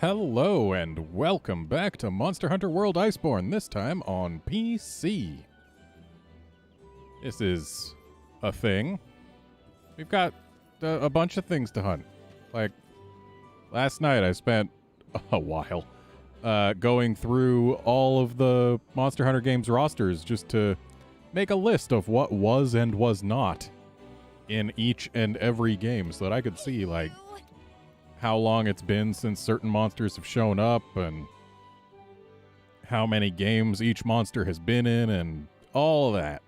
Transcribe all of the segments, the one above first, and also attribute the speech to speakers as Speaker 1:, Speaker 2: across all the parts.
Speaker 1: Hello and welcome back to Monster Hunter World Iceborne, this time on PC. This is a thing. We've got a bunch of things to hunt. Like, last night I spent a while going through all of the Monster Hunter games rosters just to make a list of what was and was not in each and every game so that I could see, like, how long it's been since certain monsters have shown up and how many games each monster has been in and all that.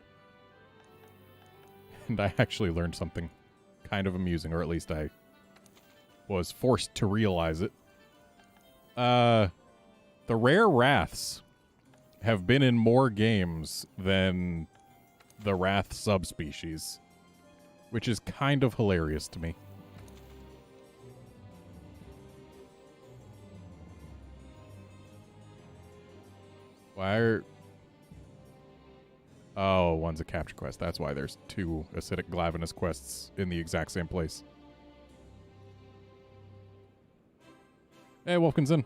Speaker 1: And I actually learned something kind of amusing, or at least I was forced to realize it. The rare wraths have been in more games than the wrath subspecies, which is kind of hilarious to me. Why are... Oh, one's a capture quest. That's why there's two acidic glavinus quests in the exact same place. Hey, Wolfkinson.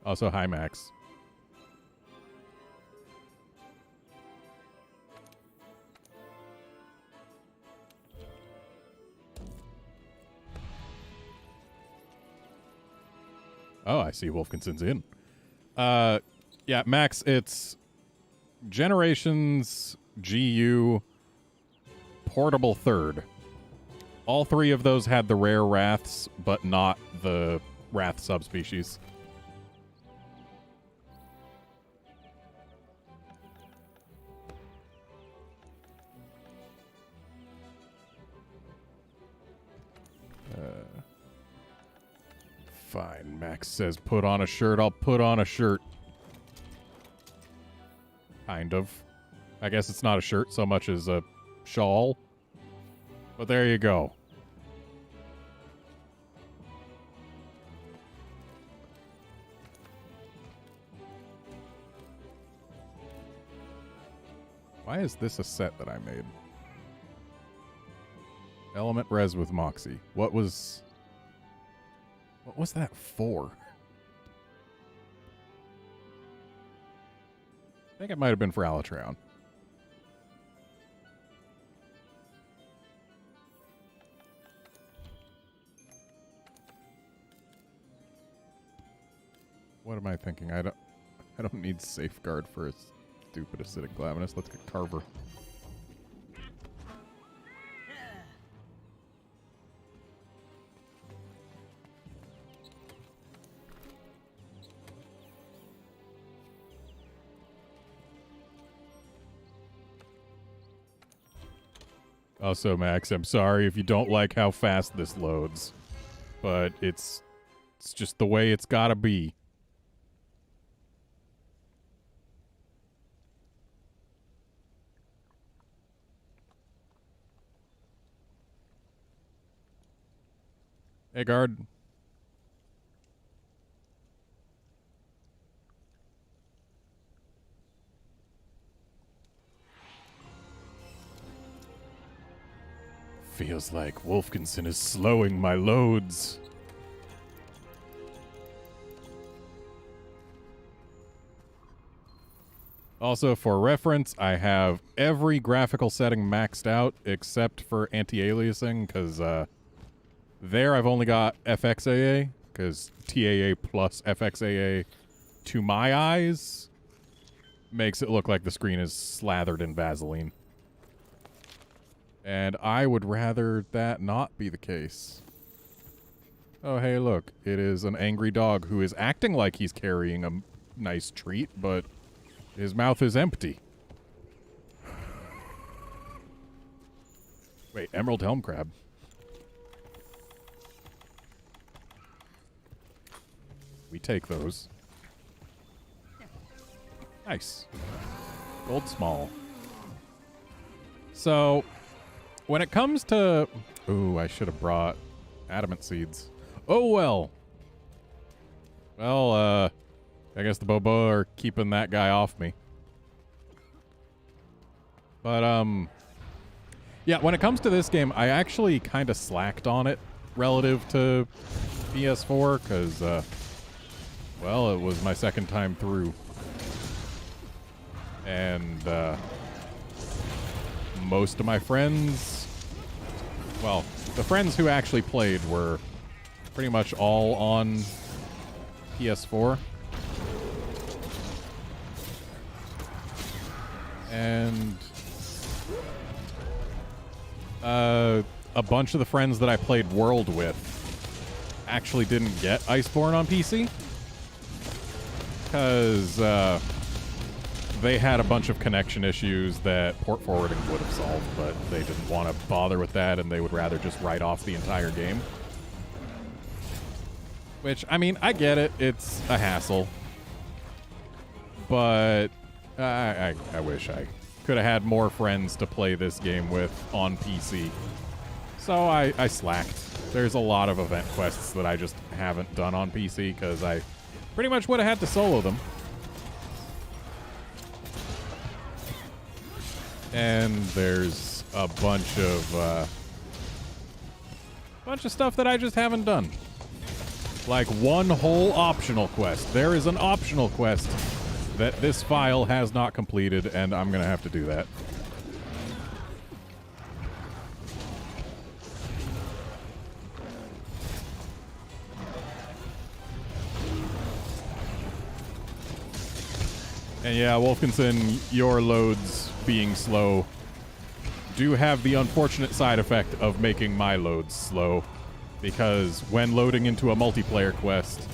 Speaker 1: Also, hi, Max. Oh, I see Wolfkinson's in. Yeah, Max, it's Generations, GU, Portable Third. All three of those had the rare wraths, but not the wrath subspecies. Fine, Max says put on a shirt, I'll put on a shirt. Kind of. I guess it's not a shirt so much as a shawl. But there you go. Why is this a set that I made? Element res with Moxie. What was that for? I think it might have been for Alatreon. What am I thinking? I don't need safeguard for a stupid acidic glavinus. Let's get Carver. Also, Max, I'm sorry if you don't like how fast this loads, but it's just the way it's gotta be. Hey, guard. Feels like Wolfkinson is slowing my loads. Also, for reference, I have every graphical setting maxed out except for anti-aliasing, because there I've only got FXAA, because TAA plus FXAA, to my eyes, makes it look like the screen is slathered in Vaseline. And I would rather that not be the case. Oh, hey, look. It is an angry dog who is acting like he's carrying a nice treat, but his mouth is empty. Wait, Emerald Helm Crab. We take those. Nice. Gold small. So... when it comes to... Ooh, I should have brought adamant seeds. Oh, well. Well, I guess the Bobo are keeping that guy off me. But, yeah, when it comes to this game, I actually kind of slacked on it relative to PS4 because, well, it was my second time through. And most of my friends, well, the friends who actually played were pretty much all on PS4. And a bunch of the friends that I played World with actually didn't get Iceborne on PC because they had a bunch of connection issues that port forwarding would have solved, but they didn't want to bother with that, and they would rather just write off the entire game. Which, I mean, I get it. It's a hassle. But I wish I could have had more friends to play this game with on PC. So I slacked. There's a lot of event quests that I just haven't done on PC because I pretty much would have had to solo them. And there's a bunch of stuff that I just haven't done. Like one whole optional quest. There is an optional quest that this file has not completed, and I'm gonna have to do that. And yeah, Wolfkinson, your loads being slow do have the unfortunate side effect of making my loads slow, because when loading into a multiplayer quest,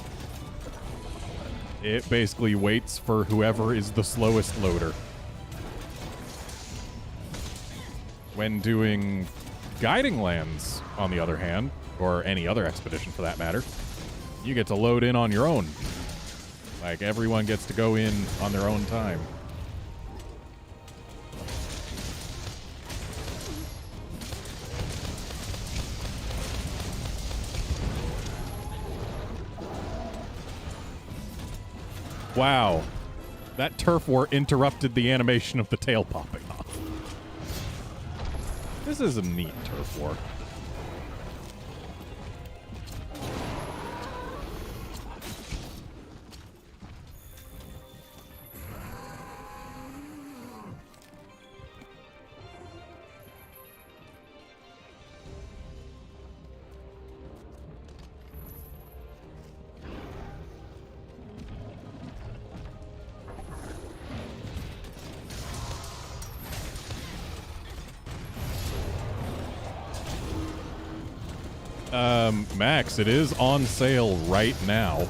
Speaker 1: it basically waits for whoever is the slowest loader. When doing Guiding Lands, on the other hand, or any other expedition for that matter, you get to load in on your own. Like, everyone gets to go in on their own time. Wow. That turf war interrupted the animation of the tail popping off. This is a neat turf war. Max, it is on sale right now.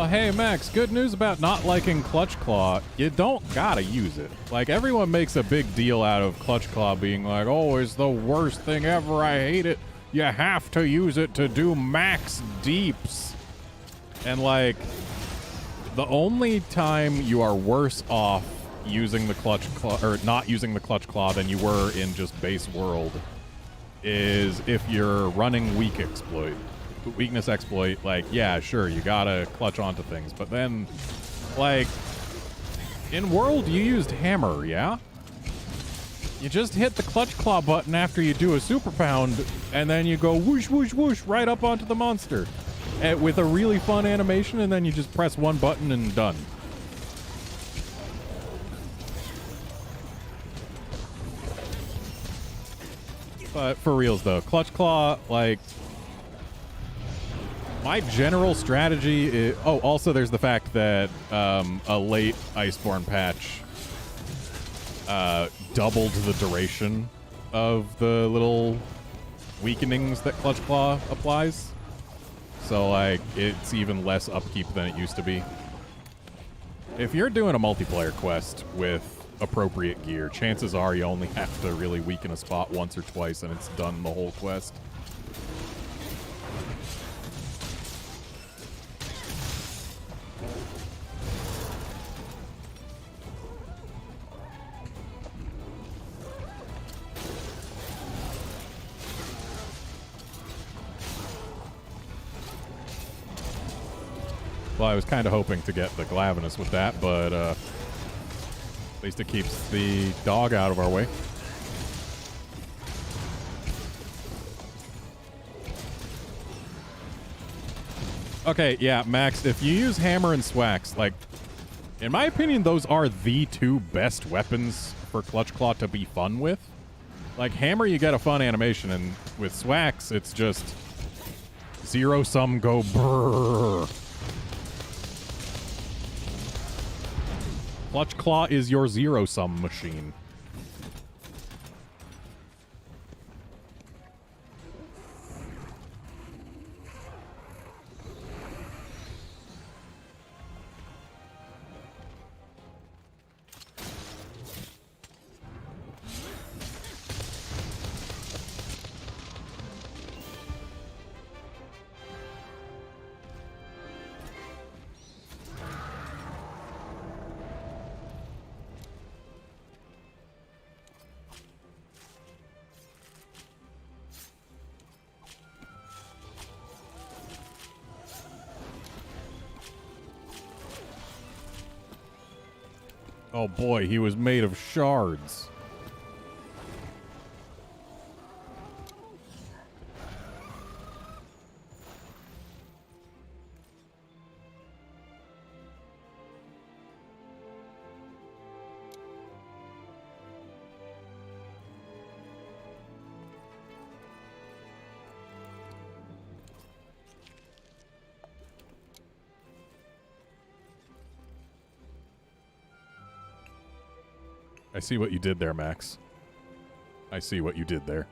Speaker 1: Hey, Max, good news about not liking Clutch Claw. You don't gotta use it. Like, everyone makes a big deal out of Clutch Claw being like, oh, it's the worst thing ever, I hate it. You have to use it to do max deeps. And, like, the only time you are worse off using the Clutch Claw, or not using the Clutch Claw than you were in just base world, is if you're running weakness exploit. Like, yeah, sure, you gotta clutch onto things, but then, like, in World, you used Hammer, yeah? You just hit the Clutch Claw button after you do a Super Pound, and then you go whoosh, whoosh, whoosh right up onto the monster with a really fun animation, and then you just press one button and done. But for reals, though, Clutch Claw, like, my general strategy is... Oh, also there's the fact that a late Iceborne patch doubled the duration of the little weakenings that Clutch Claw applies. So, like, it's even less upkeep than it used to be. If you're doing a multiplayer quest with appropriate gear, chances are you only have to really weaken a spot once or twice and it's done the whole quest. Well, I was kind of hoping to get the Glavenus with that, but at least it keeps the dog out of our way. Okay, yeah, Max, if you use Hammer and Swax, like, in my opinion, those are the two best weapons for Clutch Claw to be fun with. Like, Hammer, you get a fun animation, and with Swax, it's just zero-sum go brrrr. Clutch Claw is your zero-sum machine. Oh boy, he was made of shards. I see what you did there, Max. I see what you did there.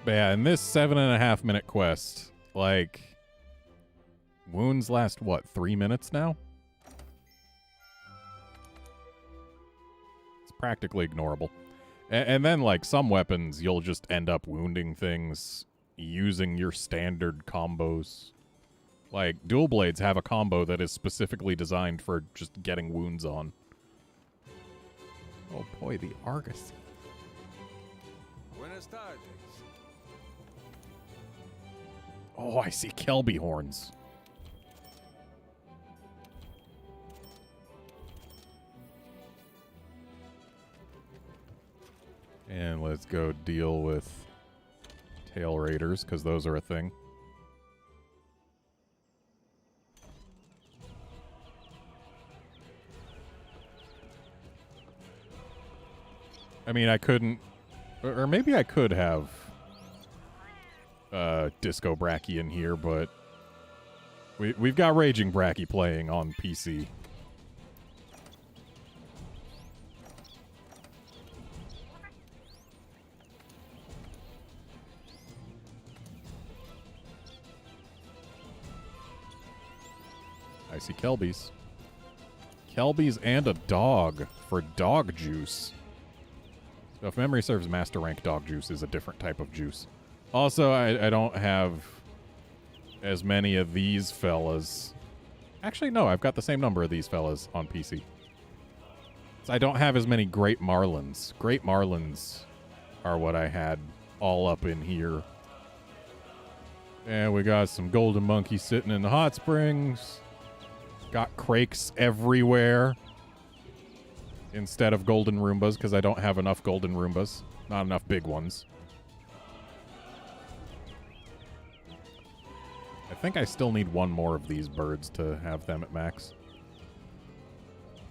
Speaker 1: But yeah, in this 7.5 minute quest, like, wounds last, what, 3 minutes now? It's practically ignorable. And then, like, some weapons, you'll just end up wounding things using your standard combos. Like, dual blades have a combo that is specifically designed for just getting wounds on. Oh boy, the Argosy.
Speaker 2: Buenas tardes.
Speaker 1: Oh, I see Kelby horns. And let's go deal with tail raiders, because those are a thing. I mean, I couldn't... Or maybe I could have... Disco Bracky in here, but we've got Raging Bracky playing on PC. I see Kelbies. Kelbies and a dog for dog juice. So if memory serves, Master Rank dog juice is a different type of juice. Also, I don't have as many of these fellas. Actually, no, I've got the same number of these fellas on PC. So I don't have as many Great Marlins. Great Marlins are what I had all up in here. And we got some Golden Monkeys sitting in the hot springs. Got Krakes everywhere. Instead of Golden Roombas, because I don't have enough Golden Roombas. Not enough big ones. I think I still need one more of these birds to have them at max.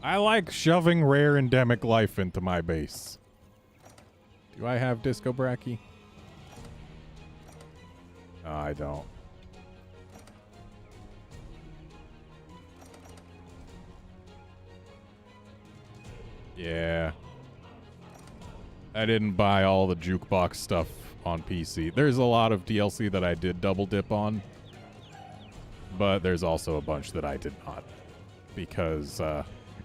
Speaker 1: I like shoving rare endemic life into my base. Do I have Disco Bracky? No, I don't. Yeah. I didn't buy all the jukebox stuff on PC. There's a lot of DLC that I did double dip on. But there's also a bunch that I did not. Because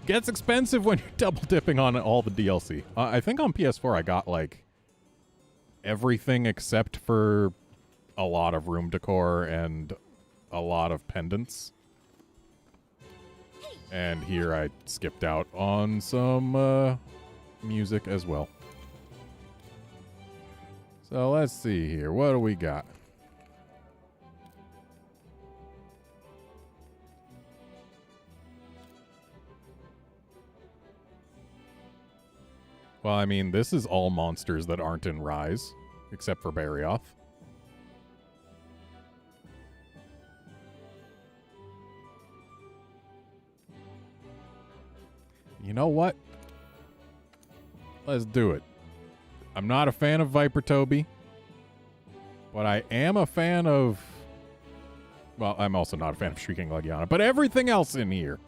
Speaker 1: Gets expensive when you're double dipping on all the DLC. I think on PS4 I got like everything except for a lot of room decor and a lot of pendants. And here I skipped out on some music as well. So let's see here. What do we got? Well, I mean, this is all monsters that aren't in Rise, except for Barioth. You know what? Let's do it. I'm not a fan of Viper Toby, but I am a fan of... Well, I'm also not a fan of Shrieking Legiana, but everything else in here.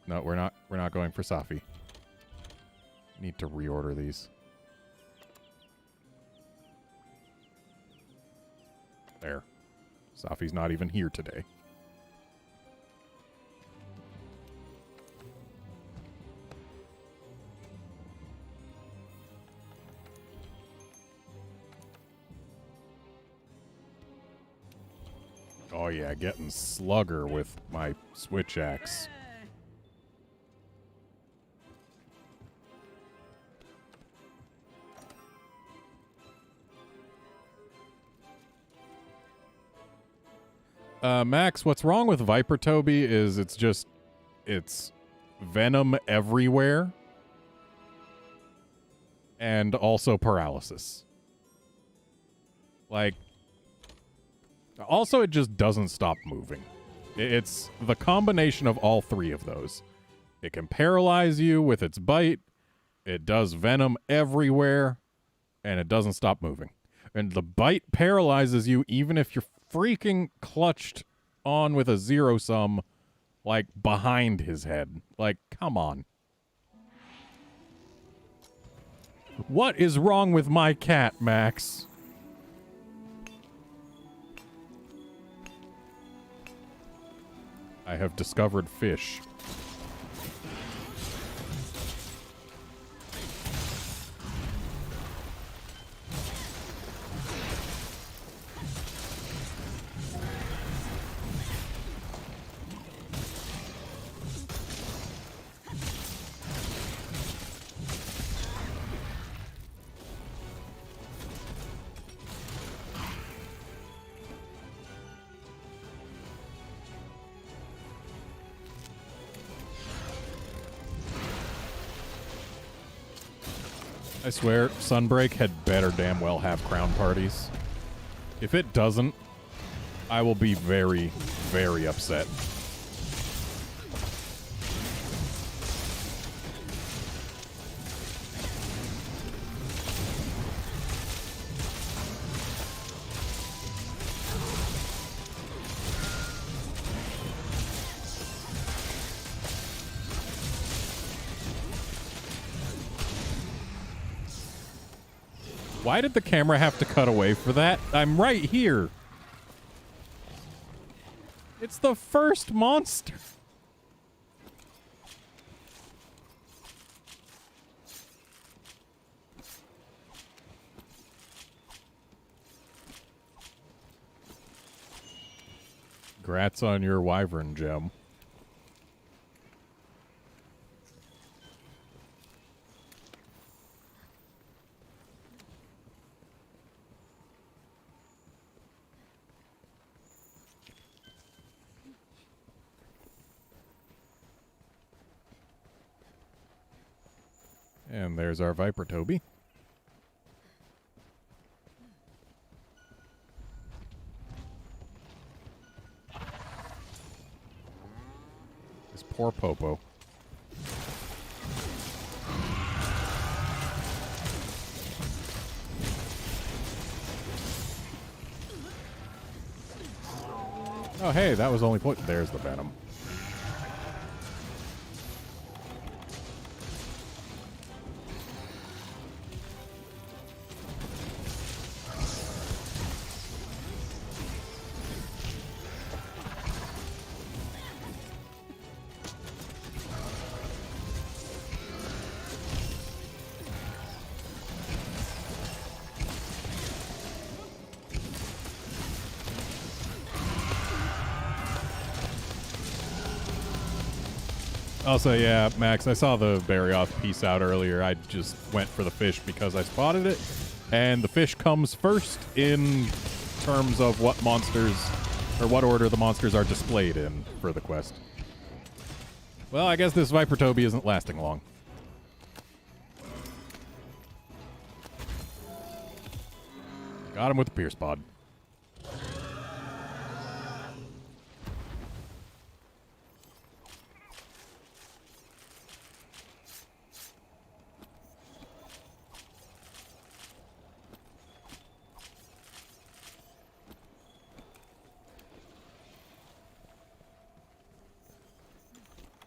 Speaker 1: No, we're not going for Safi. Need to reorder these. There. Safi's not even here today. Oh yeah, getting slugger with my switch axe. Max, what's wrong with Viper Toby is it's venom everywhere and also paralysis. Like, also it just doesn't stop moving. It's the combination of all three of those. It can paralyze you with its bite, it does venom everywhere, and it doesn't stop moving. And the bite paralyzes you even if you're freaking clutched on with a zero sum, like, behind his head. Like, come on. What is wrong with my cat, Max? I have discovered fish. I swear, Sunbreak had better damn well have crown parties. If it doesn't, I will be very, very upset. Why did the camera have to cut away for that? I'm right here. It's the first monster. Grats on your wyvern gem. And there's our Viper Toby. This poor Popo. Oh, hey, that was only there's the venom. Also, yeah, Max, I saw the Barioth piece out earlier. I just went for the fish because I spotted it. And the fish comes first in terms of what monsters, or what order the monsters are displayed in for the quest. Well, I guess this Viper Toby isn't lasting long. Got him with the Pierce Pod.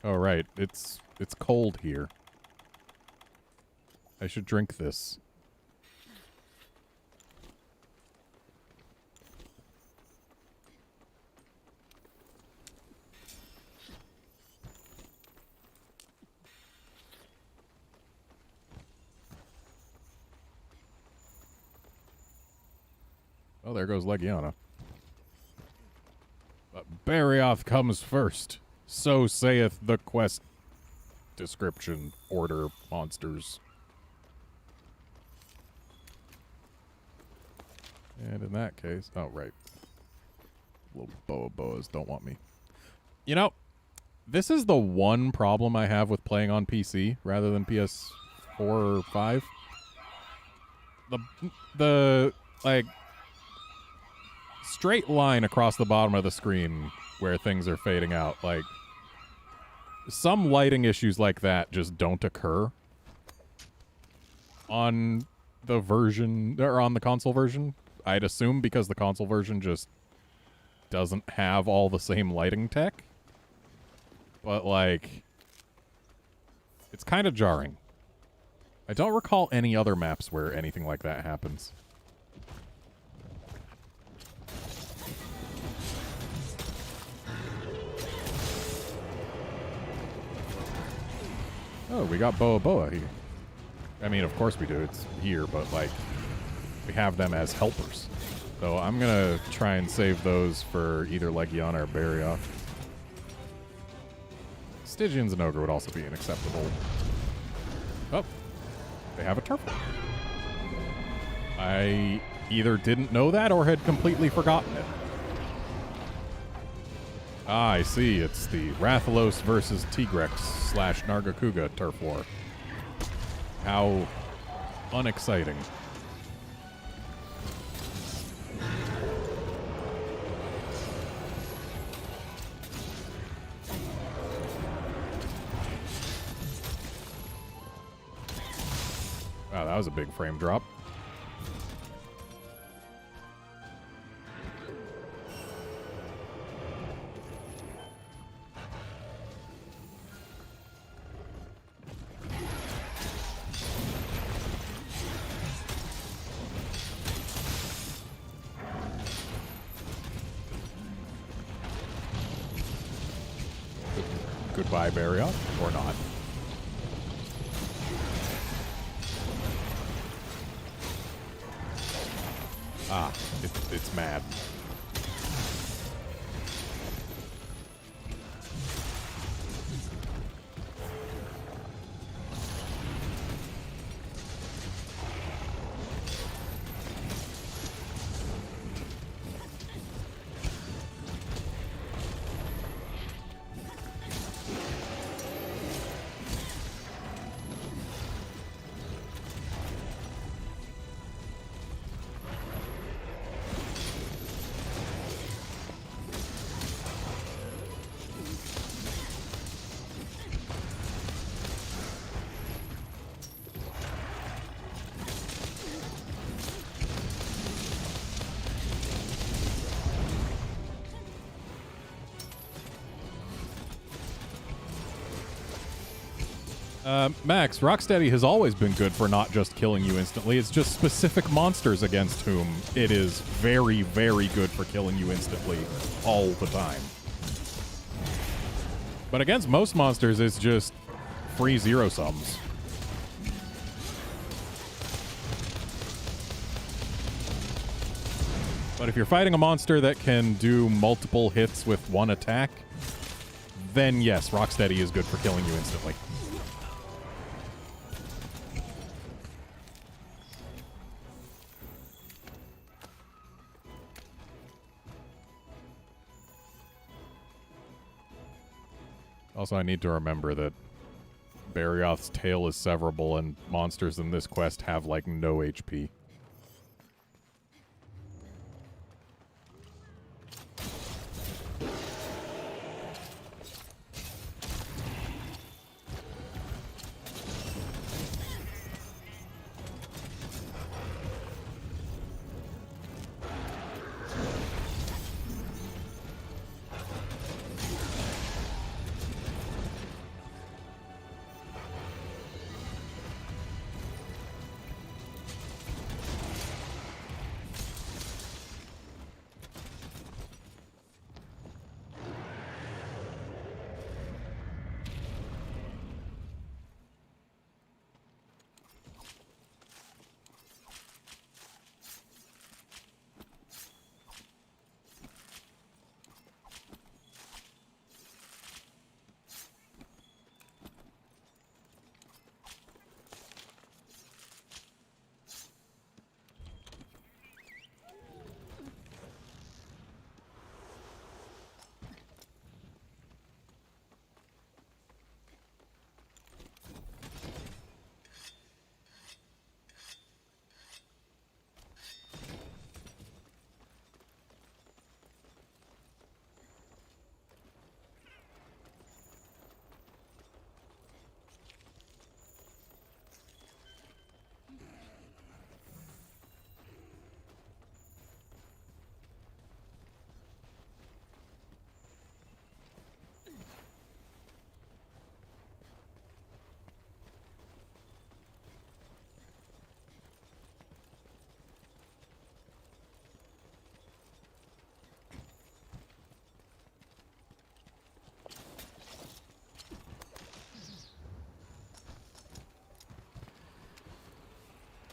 Speaker 1: Oh, right. It's cold here. I should drink this. Oh, there goes Legiana. But Barioth comes first. So saith the quest description, order, monsters. And in that case... Oh, right. Little boas don't want me. You know, this is the one problem I have with playing on PC rather than PS4 or 5. The like, straight line across the bottom of the screen where things are fading out, like, some lighting issues like that just don't occur on the version, or on the console version. I'd assume because the console version just doesn't have all the same lighting tech. But, like, it's kind of jarring. I don't recall any other maps where anything like that happens. Oh, we got Boa here. I mean, of course we do. It's here, but, like, we have them as helpers. So I'm gonna try and save those for either Legiana or Barioth. Stygians and Ogre would also be unacceptable. Oh, they have a turf. I either didn't know that or had completely forgotten it. Ah, I see. It's the Rathalos versus Tigrex / Nargacuga turf war. How unexciting. Wow, that was a big frame drop. Goodbye, Barioth, or not. Ah, it's mad. Max, Rocksteady has always been good for not just killing you instantly. It's just specific monsters against whom it is very, very good for killing you instantly all the time. But against most monsters, it's just free zero sums. But if you're fighting a monster that can do multiple hits with one attack, then yes, Rocksteady is good for killing you instantly. Also, I need to remember that Barioth's tail is severable, and monsters in this quest have, like, no HP.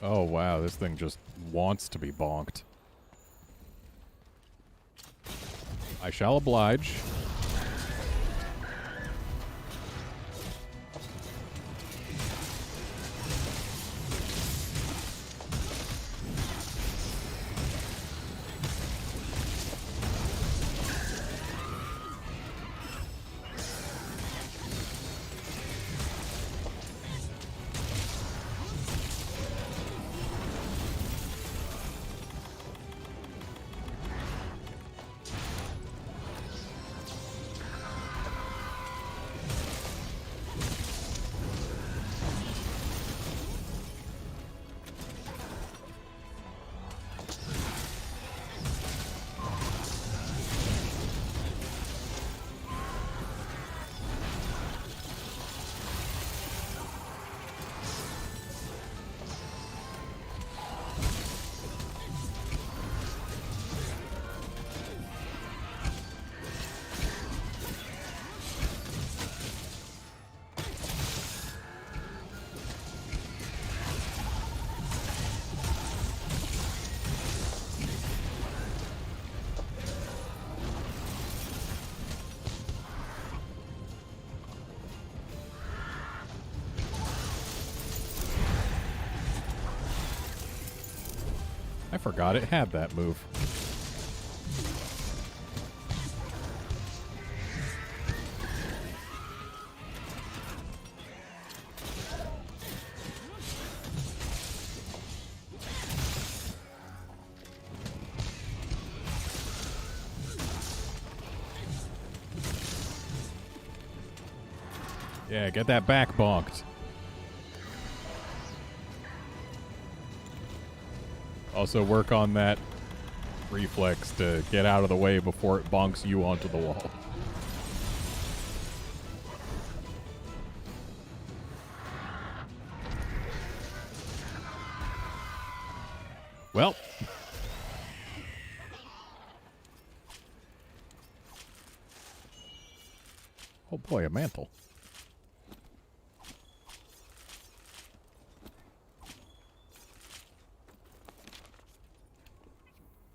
Speaker 1: Oh, wow, this thing just wants to be bonked. I shall oblige. I forgot it had that move. Yeah, get that back bonked. Also work on that reflex to get out of the way before it bonks you onto the wall. Well. Oh boy, a mantle.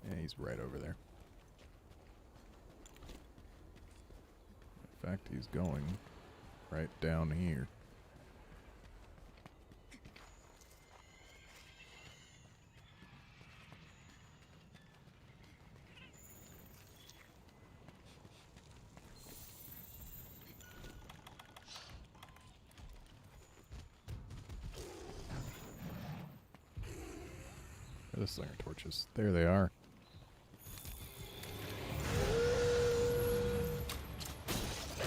Speaker 1: Yeah, he's right over there. fact, he's going right down here. The Slinger torches. There they are.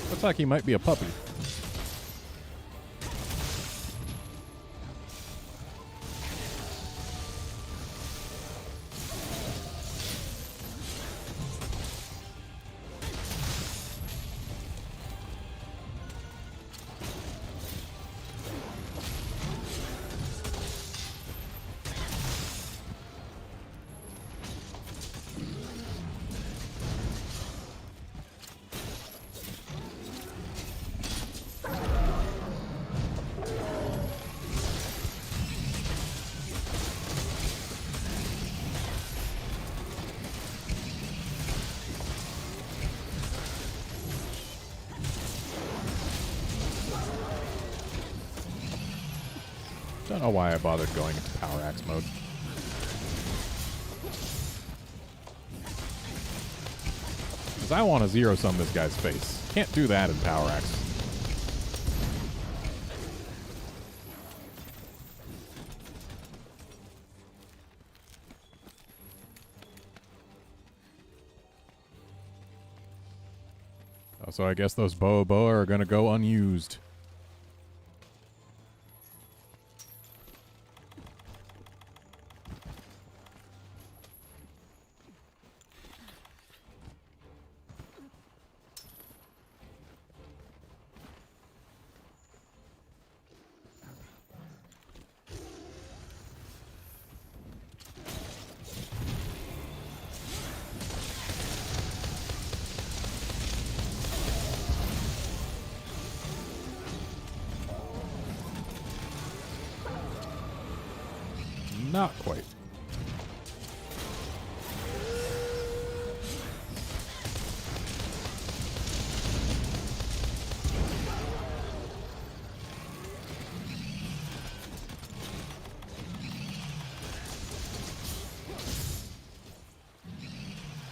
Speaker 1: Looks like he might be a puppy. Don't know why I bothered going into Power Axe mode. Because I want to zero sum this guy's face. Can't do that in Power Axe. Oh, so I guess those Boa are going to go unused. Not quite.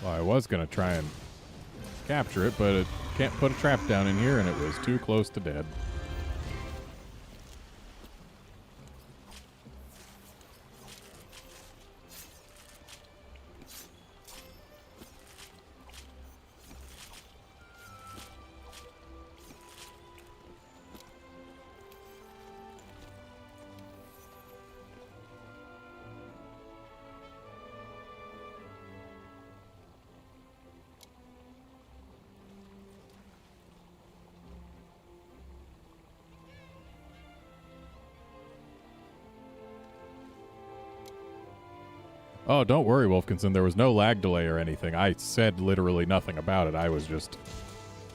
Speaker 1: Well, I was going to try and capture it, but it can't put a trap down in here, and it was too close to dead. Oh, don't worry, Wolfkinson. There was no lag delay or anything. I said literally nothing about it. I was just...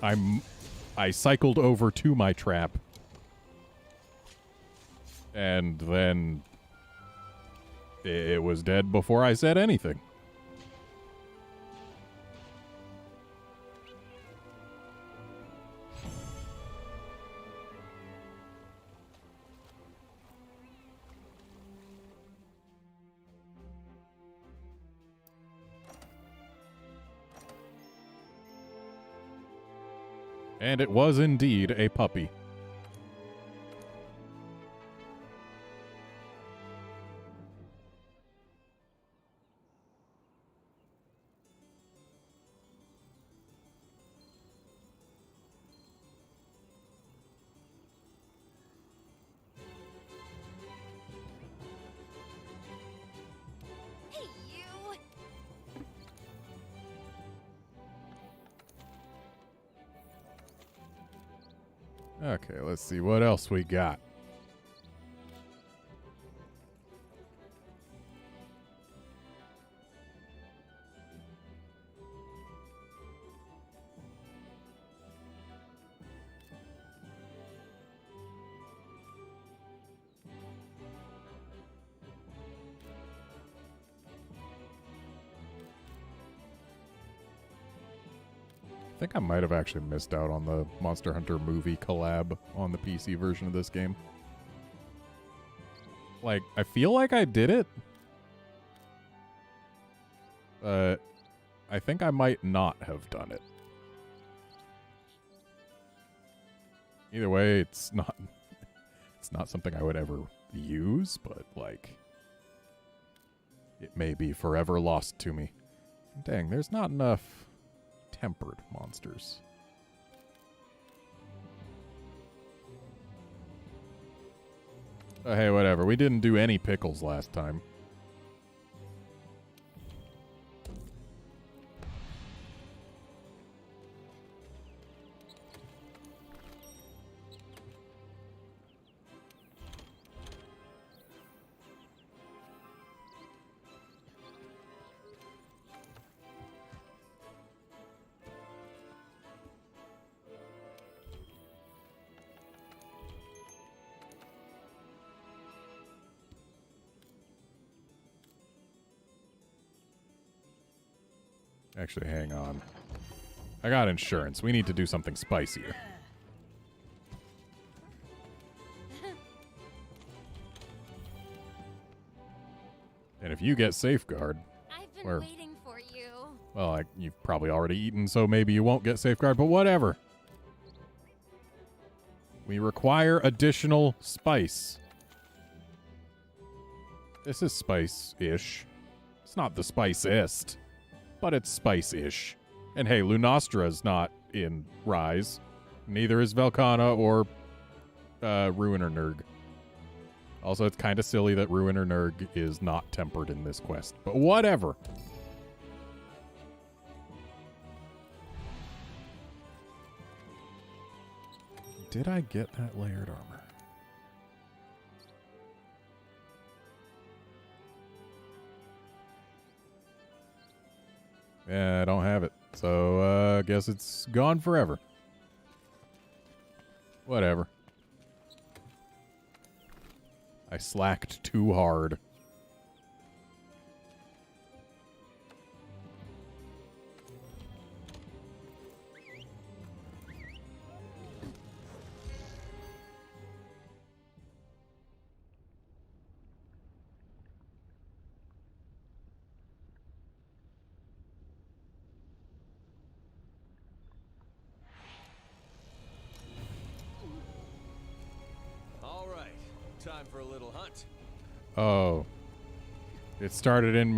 Speaker 1: I cycled over to my trap. And then... it was dead before I said anything. And it was indeed a puppy. Okay, let's see what else we got. I think I might have actually missed out on the Monster Hunter movie collab on the PC version of this game. Like, I feel like I did it. But I think I might not have done it. Either way, it's not something I would ever use, but like it may be forever lost to me. Dang, there's not enough tempered monsters. Hey, whatever. We didn't do any pickles last time. Actually, hang on. I got insurance. We need to do something spicier. And if you get safeguard...
Speaker 2: I've been waiting for you.
Speaker 1: Well, you've probably already eaten, so maybe you won't get safeguard, but whatever. We require additional spice. This is spice-ish. It's not the spiciest. But it's spice-ish. And hey, Lunostra's not in Rise. Neither is Velkhana or Ruiner Nurg. Also, it's kind of silly that Ruiner Nurg is not tempered in this quest. But whatever. Did I get that layered armor? Yeah, I don't have it. So, I guess it's gone forever. Whatever. I slacked too hard.
Speaker 3: Time for a little hunt.
Speaker 1: Oh. It started in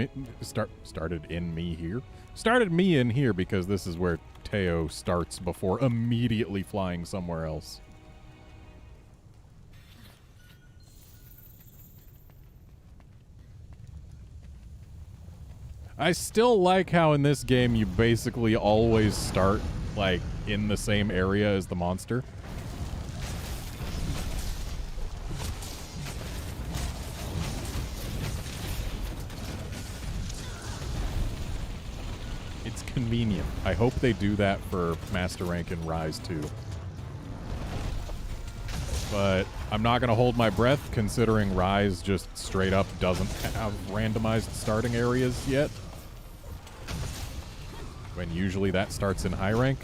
Speaker 1: me here. Started me in here because this is where Teo starts before immediately flying somewhere else. I still like how in this game you basically always start like in the same area as the monster. Convenient. I hope they do that for Master Rank and Rise too. But I'm not going to hold my breath considering Rise just straight up doesn't have randomized starting areas yet. When usually that starts in high rank.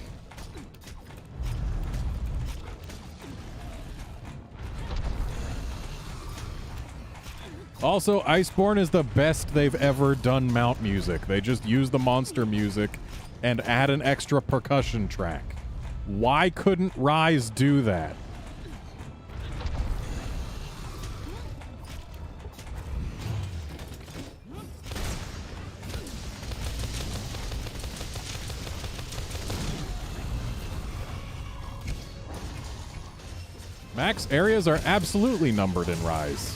Speaker 1: Also, Iceborne is the best they've ever done mount music. They just use the monster music and add an extra percussion track. Why couldn't Rise do that? Max areas are absolutely numbered in Rise.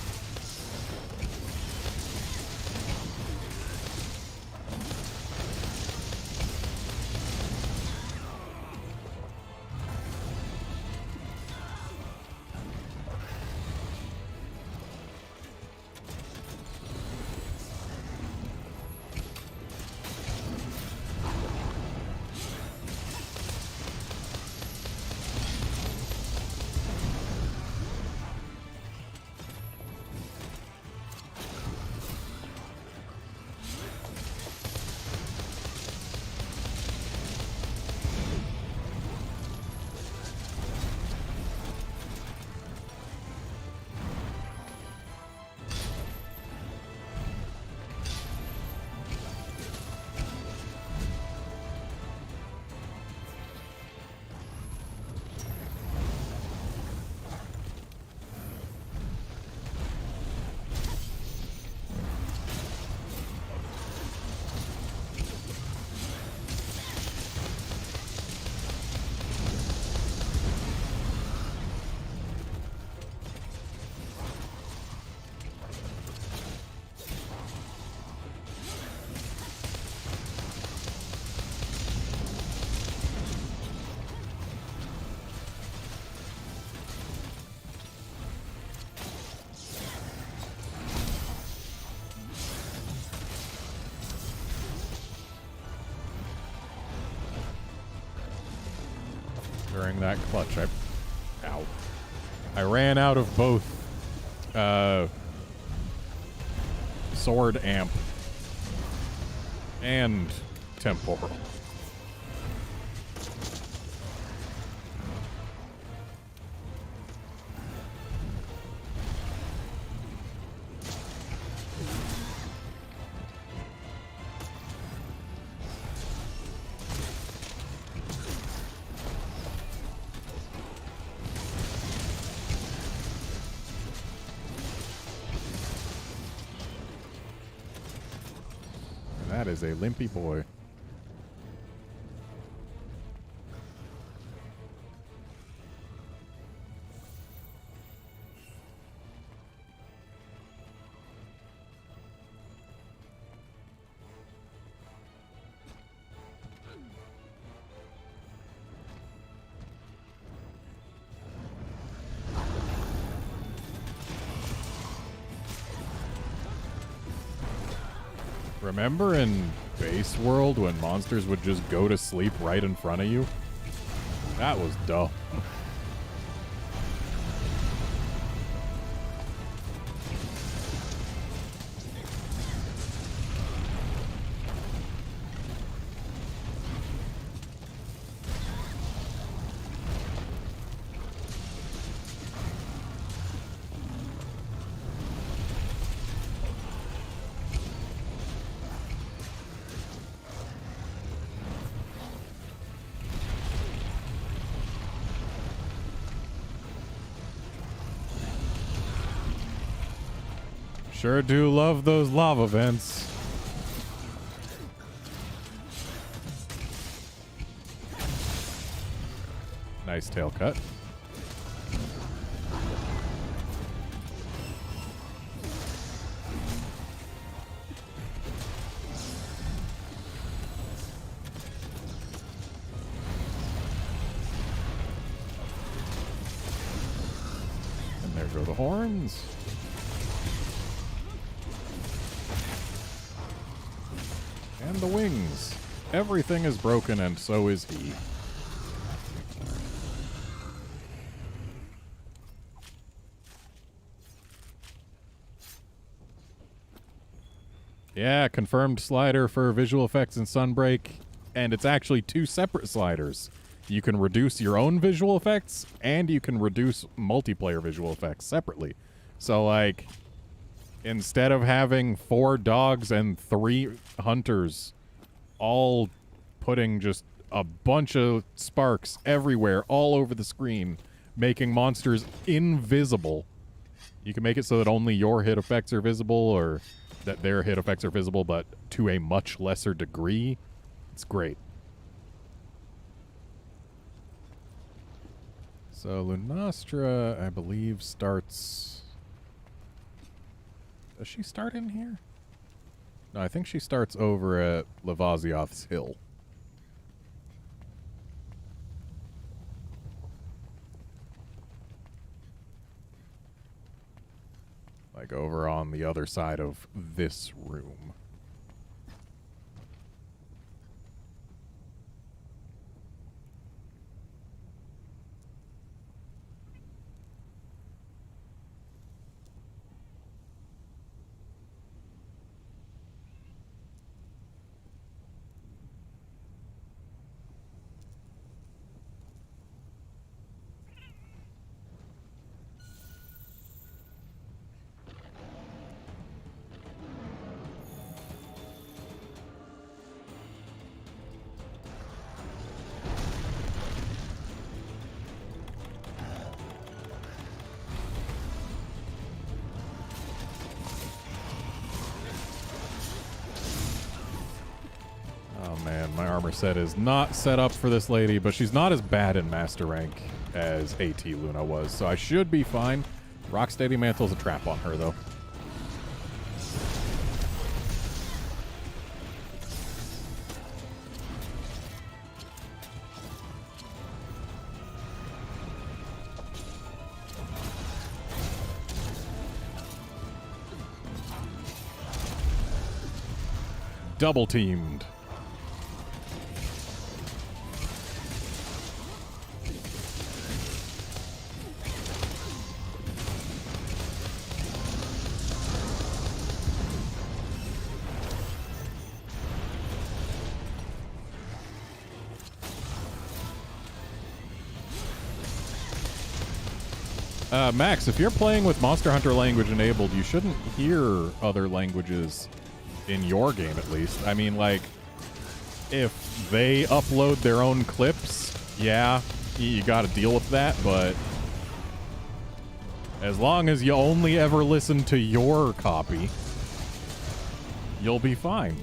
Speaker 1: during that clutch. Ow. I ran out of both sword amp and temporal. That is a limpy boy. Remember in Iceborne when monsters would just go to sleep right in front of you? That was dumb. Sure do love those lava vents. Nice tail cut. And there go the horns. And the wings. Everything is broken, and so is he. Yeah, confirmed slider for visual effects and Sunbreak, and it's actually two separate sliders. You can reduce your own visual effects, and you can reduce multiplayer visual effects separately. So, like, instead of having 4 dogs and 3 hunters all putting just a bunch of sparks everywhere, all over the screen, making monsters invisible, you can make it so that only your hit effects are visible, or that their hit effects are visible, but to a much lesser degree. It's great. So Lunastra, I believe, starts... Does she start in here? No, I think she starts over at Lavasioth's Hill. Like over on the other side of this room. Man, my armor set is not set up for this lady, but she's not as bad in Master Rank as AT Luna was, so I should be fine. Rocksteady Mantle's a trap on her, though. Double teamed. Max, if you're playing with Monster Hunter language enabled, you shouldn't hear other languages in your game, at least. I mean, like, if they upload their own clips, yeah, you gotta deal with that, but as long as you only ever listen to your copy, you'll be fine.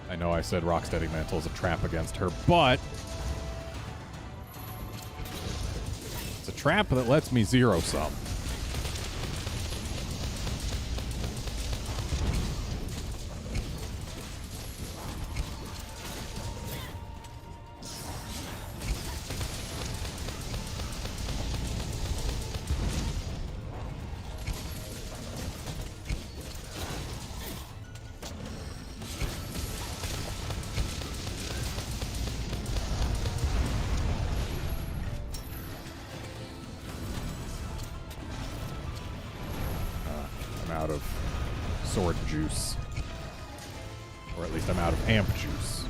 Speaker 1: I know I said Rocksteady Mantle is a trap against her, but it's a trap that lets me zero sum. Out of sword juice. Or at least I'm out of amp juice.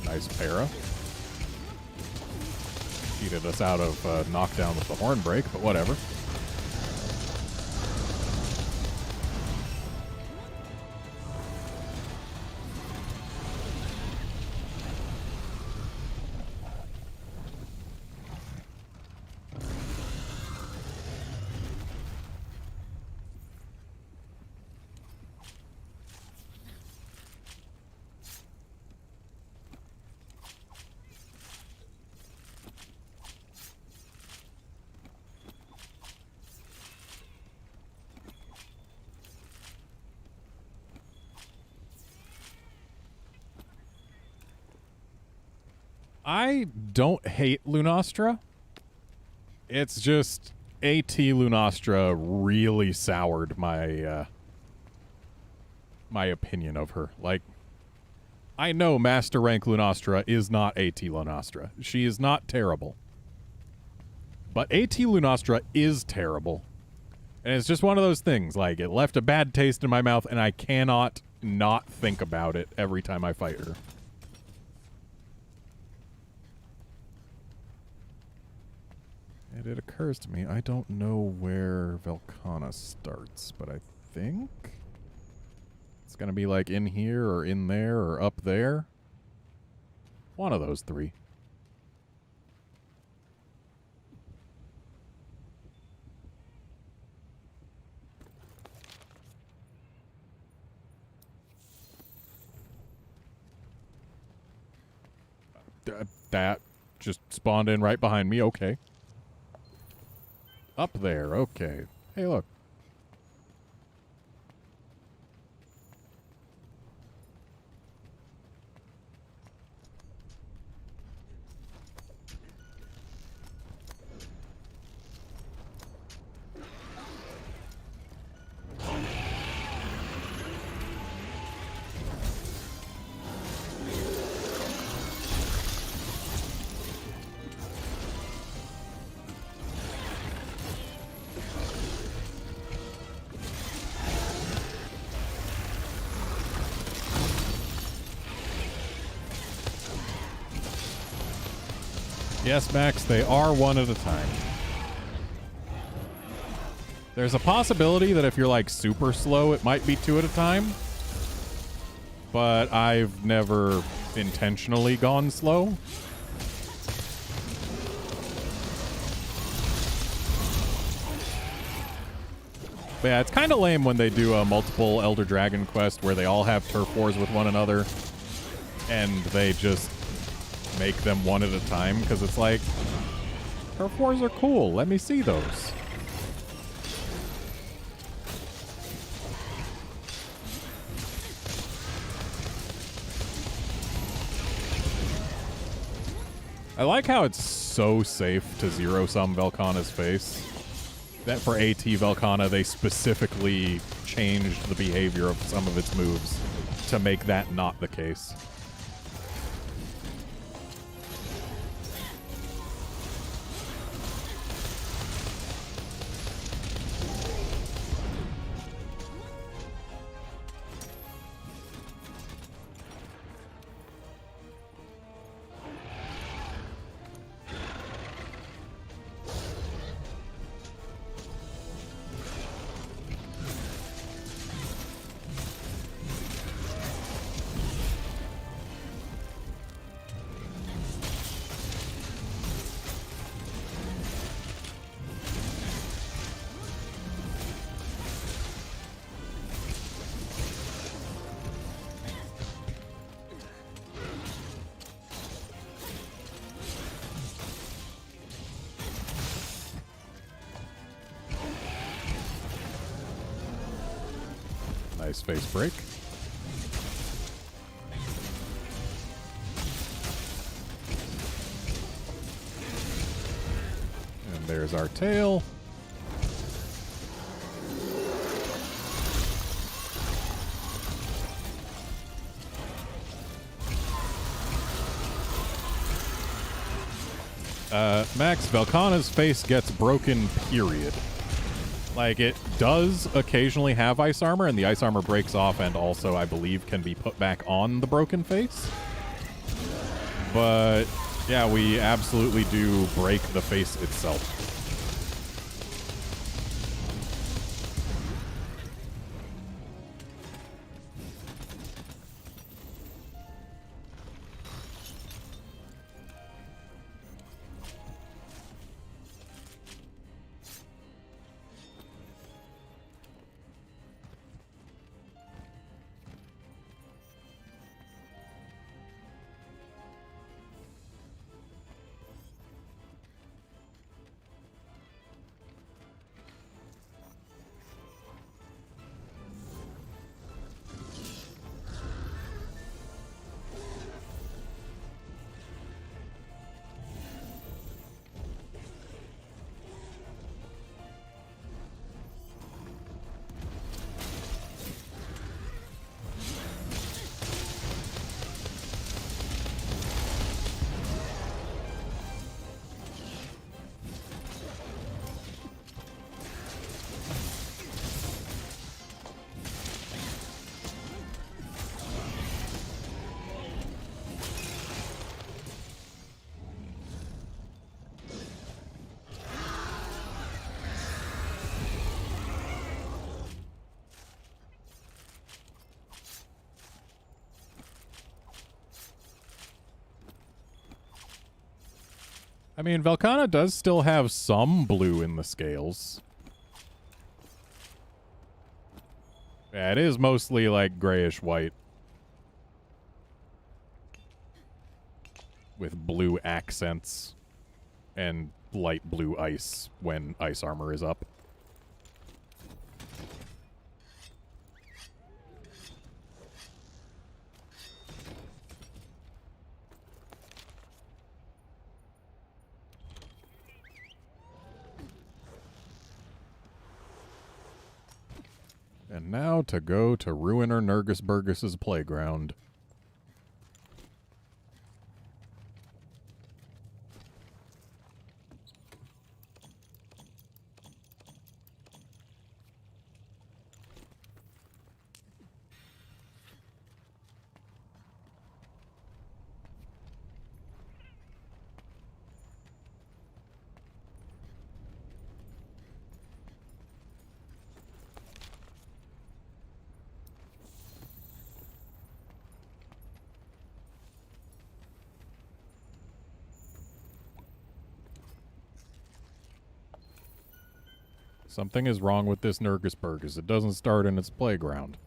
Speaker 1: Nice para. Cheated us out of knockdown with the horn break, but whatever. I don't hate Lunastra. It's just AT Lunastra really soured my my opinion of her. Like, I know Master Rank Lunastra is not AT Lunastra. She is not terrible. But AT Lunastra is terrible. And it's just one of those things, like, it left a bad taste in my mouth and I cannot not think about it every time I fight her. And it occurs to me, I don't know where Velkhana starts, but I think it's going to be like in here or in there or up there. One of those three. That just spawned in right behind me. Okay. Up there. Okay. Hey, look. Yes, Max, they are one at a time. There's a possibility that if you're like super slow, it might be two at a time. But I've never intentionally gone slow. But yeah, it's kind of lame when they do a multiple Elder Dragon quest where they all have turf wars with one another and they just make them one at a time, because it's like, turf wars are cool. Let me see those. I like how it's so safe to zero-sum Velkhana's face. That for AT Velkhana, they specifically changed the behavior of some of its moves to make that not the case. Nice face break. And there's our tail. Max, Velkhana's face gets broken, period. Like, it does occasionally have ice armor, and the ice armor breaks off and also, I believe, can be put back on the broken face. But, yeah, we absolutely do break the face itself. I mean, Velkhana does still have some blue in the scales. Yeah, it is mostly like grayish white. With blue accents and light blue ice when ice armor is up. And now to go to Ruiner Nurgus playground. Something is wrong with this Nurgisburgis. It doesn't start in its playground.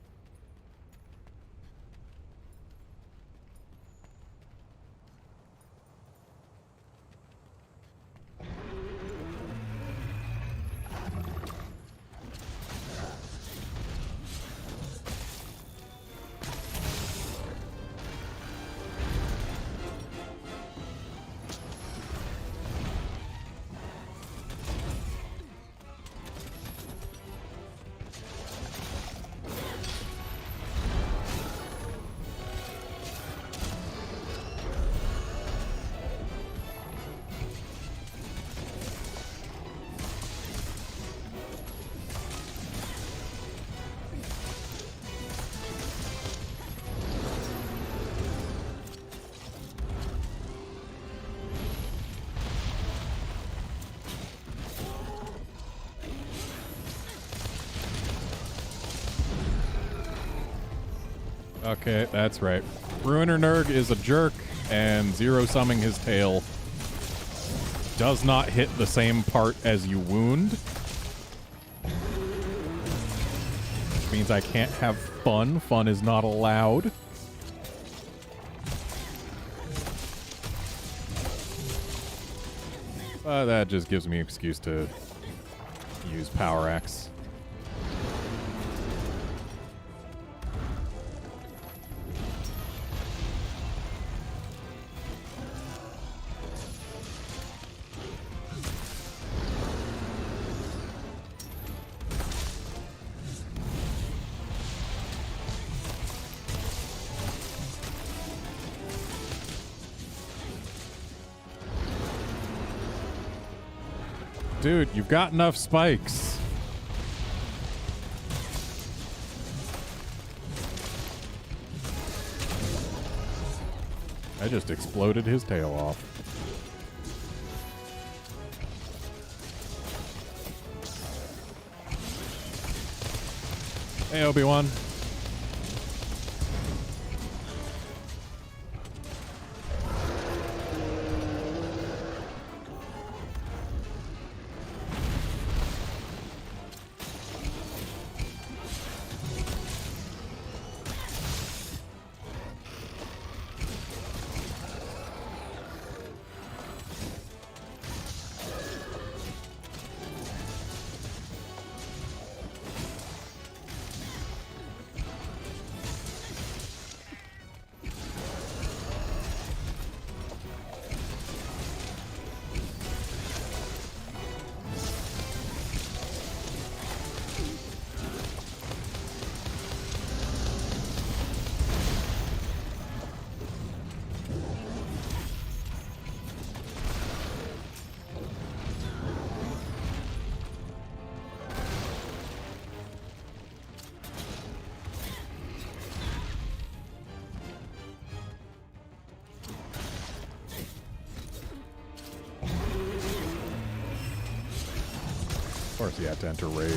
Speaker 1: Okay, that's right. Ruiner Nurg is a jerk, and zero-summing his tail does not hit the same part as you wound. Which means I can't have fun. Fun is not allowed. That just gives me an excuse to use Power Axe. Dude, you've got enough spikes. I just exploded his tail off. Hey, Obi-Wan. Of course, he had to enter rage.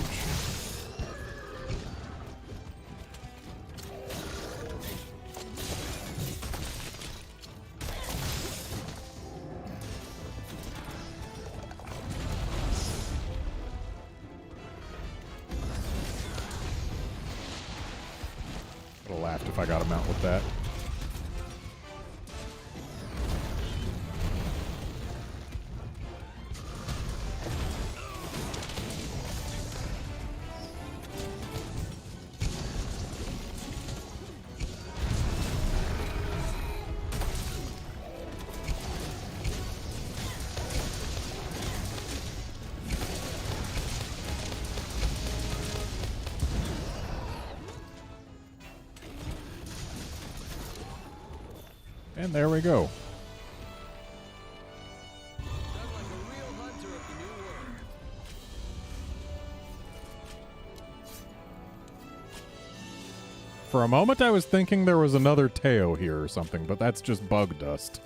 Speaker 1: I'd have laughed if I got him out with that. And there we go. For a moment I was thinking there was another Teo here or something, but that's just bug dust.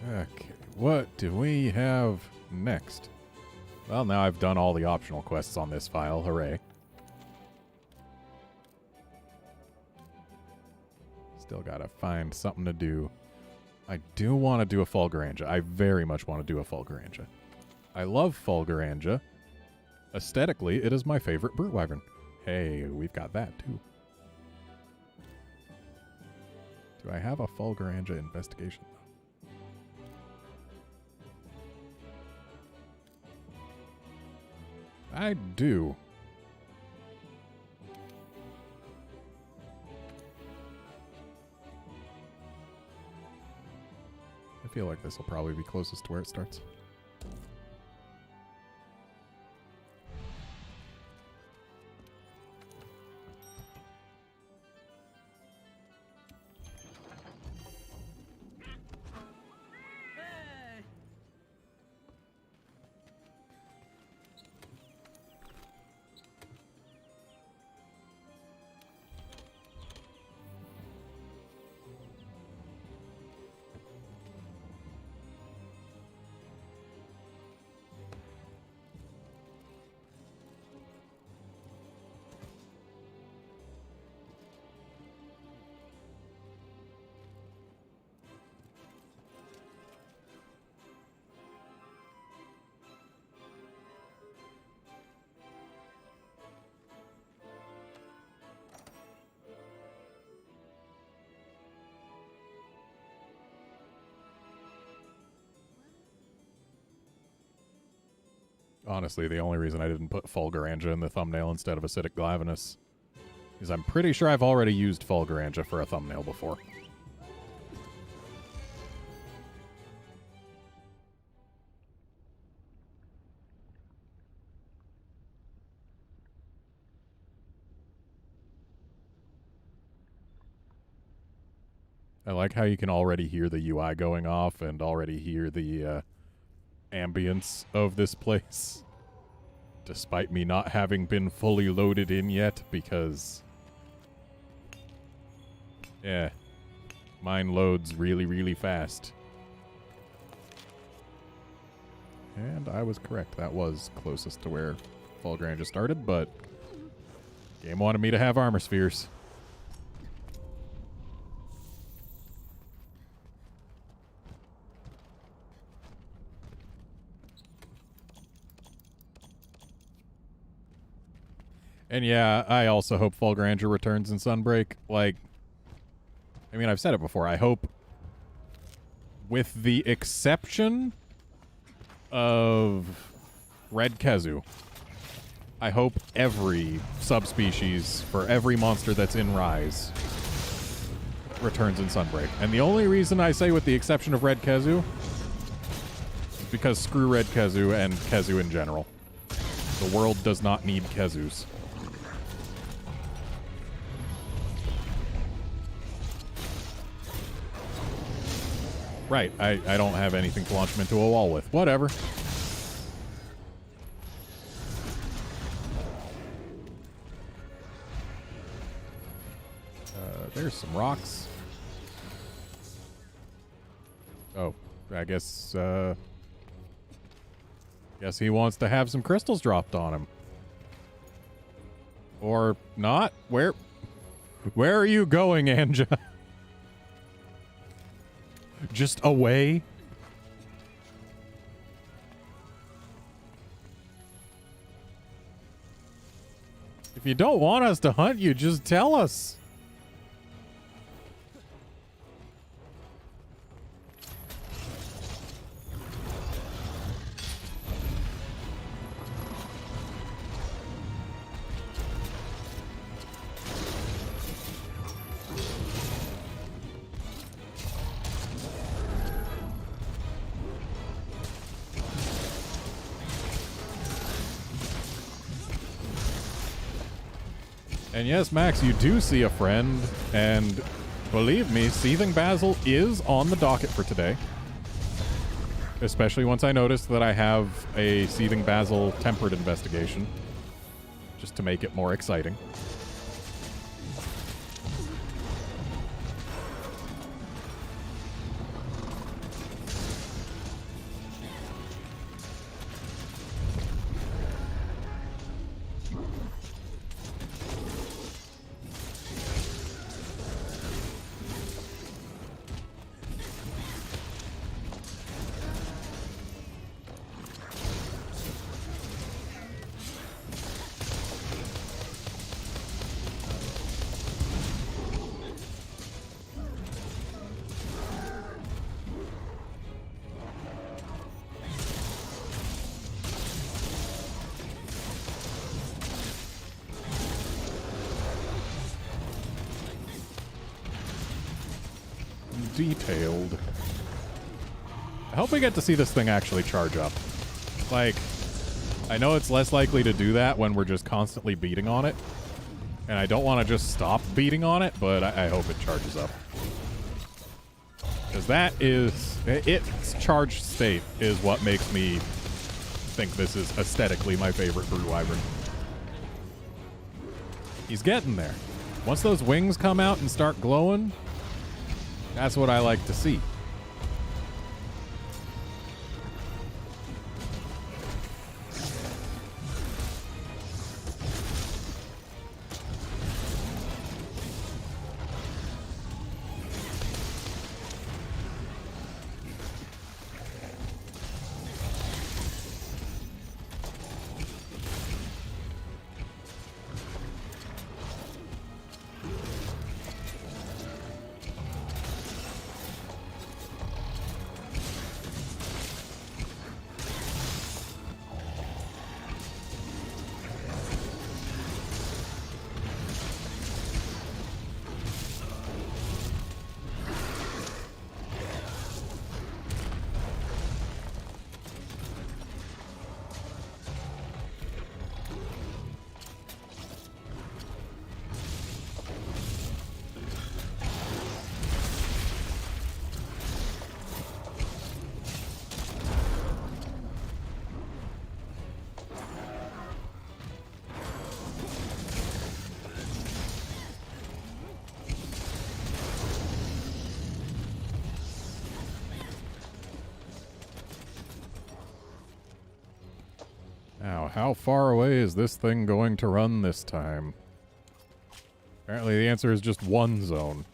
Speaker 1: Okay, what do we have next? Well, now I've done all the optional quests on this file. Hooray. Still gotta find something to do. I do want to do a Fulguranja. I very much want to do a Fulguranja. I love Fulguranja. Aesthetically, it is my favorite brute wyvern. Hey, we've got that too. Do I have a Fulguranja investigation though? I do. I feel like this will probably be closest to where it starts. Honestly, the only reason I didn't put Fulguranja in the thumbnail instead of Acidic Glavenus is I'm pretty sure I've already used Fulguranja for a thumbnail before. I like how you can already hear the UI going off and already hear the ambience of this place, despite me not having been fully loaded in yet, because yeah, mine loads really, really fast. And I was correct. That was closest to where Fulguranja started, but game wanted me to have armor spheres. And yeah, I also hope Fulguranja returns in Sunbreak. Like, I mean, I've said it before. I hope, with the exception of Red Kezu, I hope every subspecies for every monster that's in Rise returns in Sunbreak. And the only reason I say with the exception of Red Kezu is because screw Red Kezu and Kezu in general. The world does not need Kezus. Right, I don't have anything to launch him into a wall with. Whatever. There's some rocks. Oh, I guess he wants to have some crystals dropped on him. Or not. Where are you going, Anja? Just away? If you don't want us to hunt you, just tell us. And yes, Max, you do see a friend, and believe me, Seething Basil is on the docket for today. Especially once I noticed that I have a Seething Basil tempered investigation, just to make it more exciting. detailed. I hope we get to see this thing actually charge up. Like, I know it's less likely to do that when we're just constantly beating on it. And I don't want to just stop beating on it, but I hope it charges up. Because that is... its charged state is what makes me think this is aesthetically my favorite Brute Wyvern. He's getting there. Once those wings come out and start glowing, that's what I like to see. Now, how far away is this thing going to run this time? Apparently the answer is just one zone.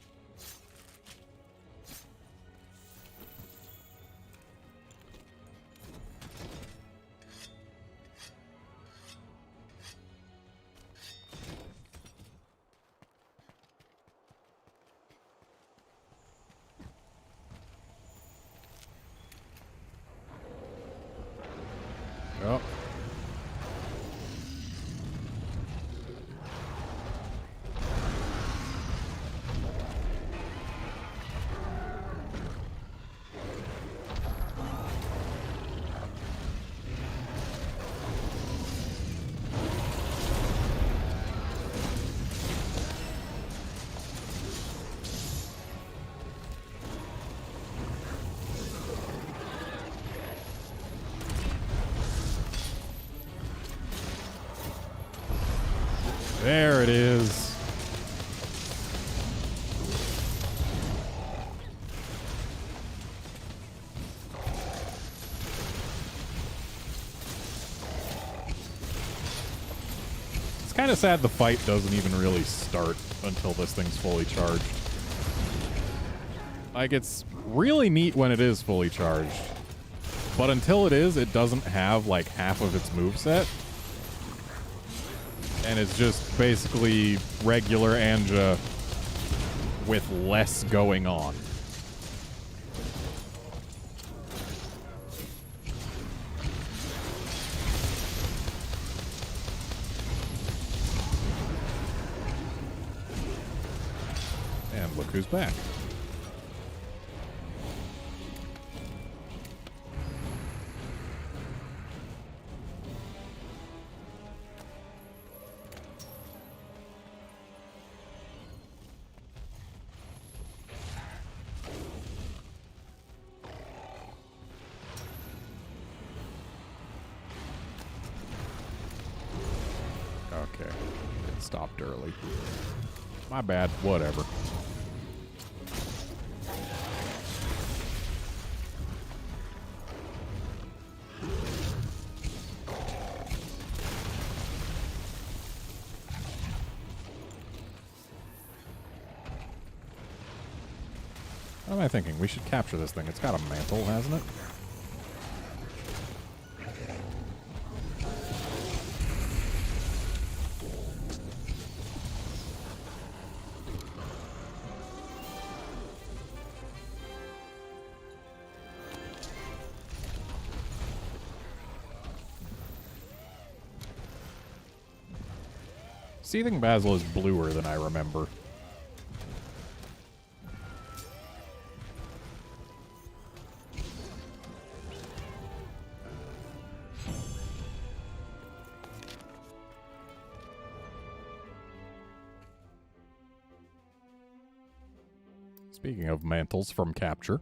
Speaker 1: Oh. There it is. It's kind of sad the fight doesn't even really start until this thing's fully charged. Like, it's really neat when it is fully charged. But until it is, it doesn't have, like, half of its moveset. And it's just basically regular Anja with less going on. And look who's back. Okay, it stopped early. My bad, whatever. What am I thinking? We should capture this thing. It's got a mantle, hasn't it? Seething Basil is bluer than I remember. Speaking of mantles from capture.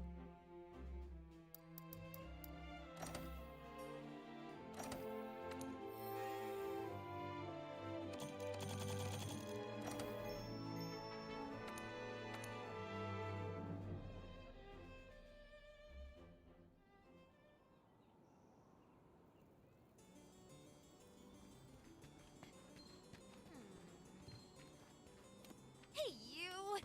Speaker 2: Hey, you!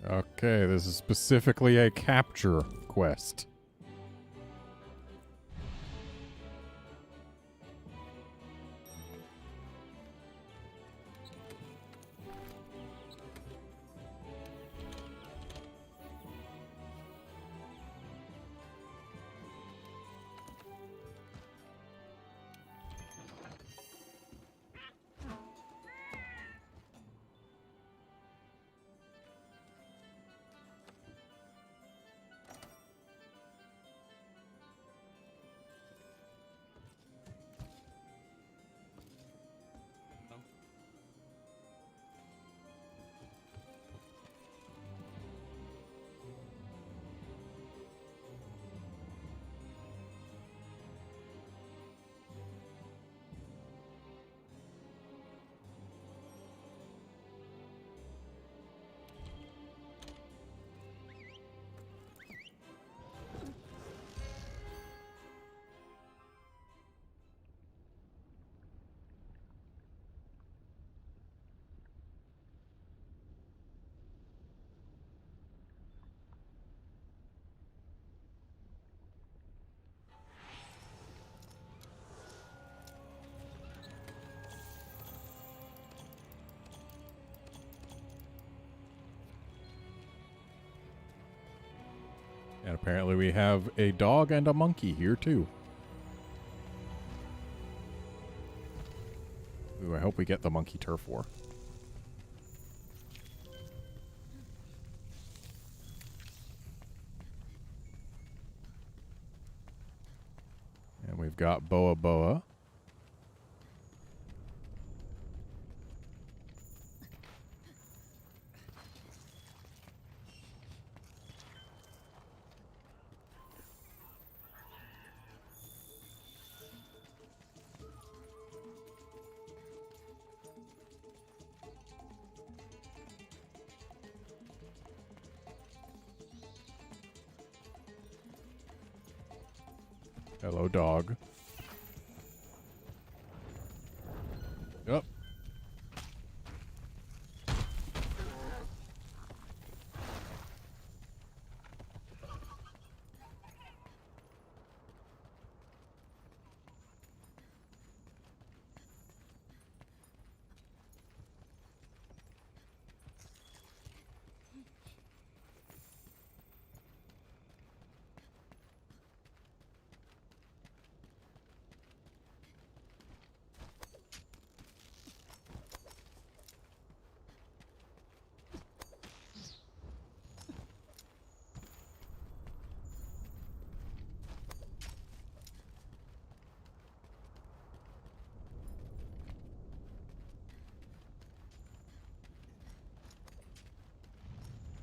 Speaker 1: Okay, this is specifically a capture quest. And apparently we have a dog and a monkey here too. Ooh, I hope we get the monkey turf war. And we've got Boa Boa. Hello, dog. Yep.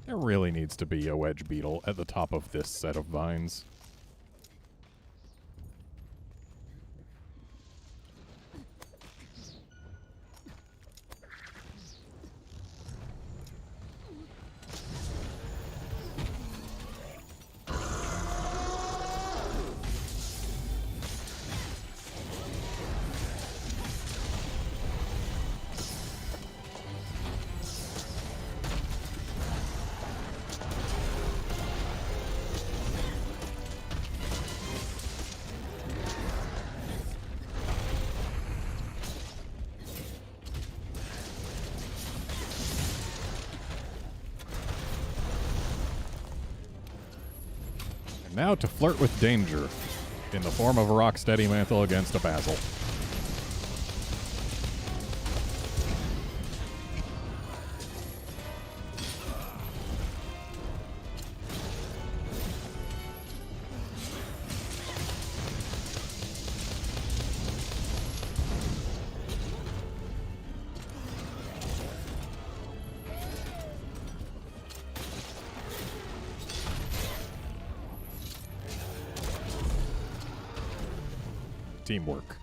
Speaker 1: There really needs to be a wedge beetle at the top of this set of vines. Now to flirt with danger in the form of a Rocksteady Mantle against a Basil. Teamwork.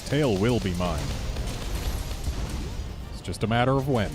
Speaker 1: Tail will be mine. It's just a matter of when.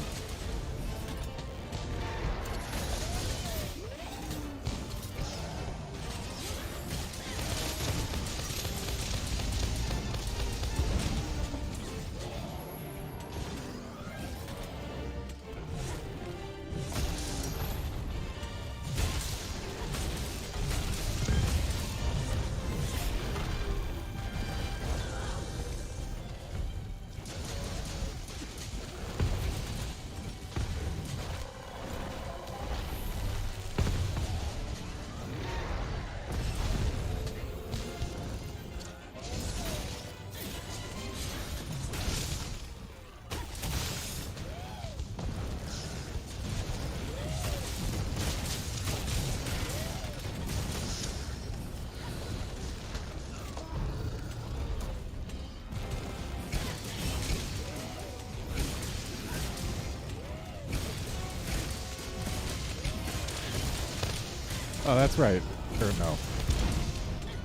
Speaker 1: Oh, that's right. Or no.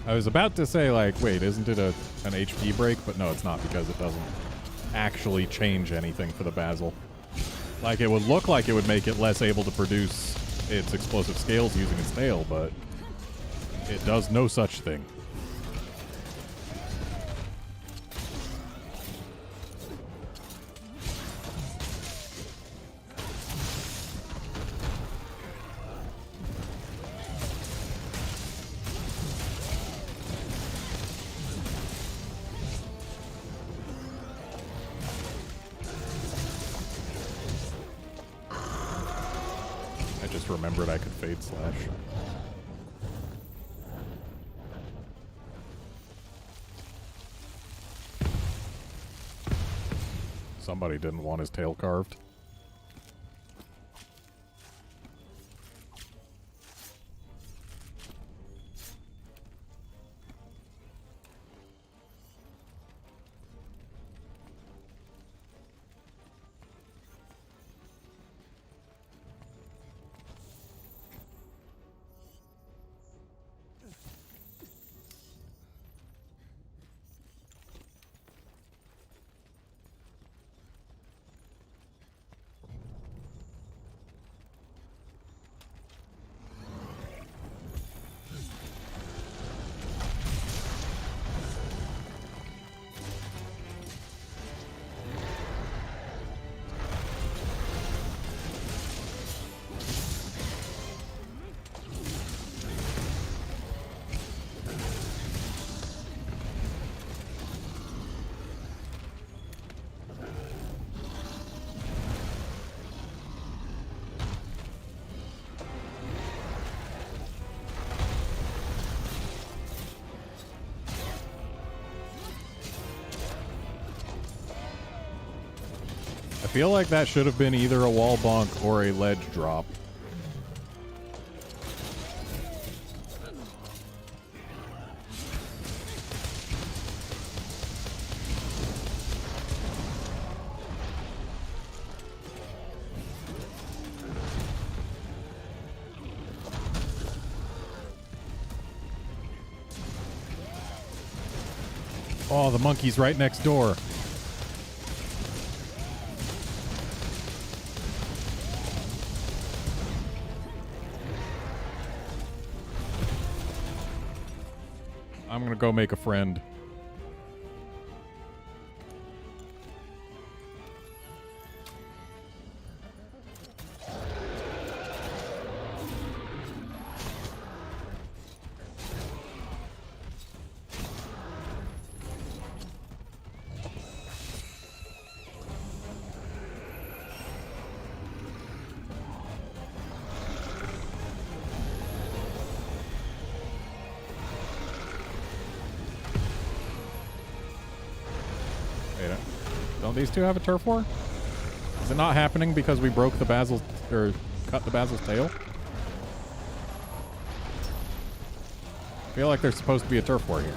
Speaker 1: I was about to say, like, wait, isn't it an HP break? But no, it's not, because it doesn't actually change anything for the Basil. Like, it would look like it would make it less able to produce its explosive scales using its tail, but it does no such thing. Remembered I could Fade Slash. Somebody didn't want his tail carved. I feel like that should have been either a wall bonk or a ledge drop. Oh, the monkey's right next door. I'm gonna go make a friend. Don't these two have a turf war? Is it not happening because we broke the basil's, or cut the basil's tail? I feel like there's supposed to be a turf war here.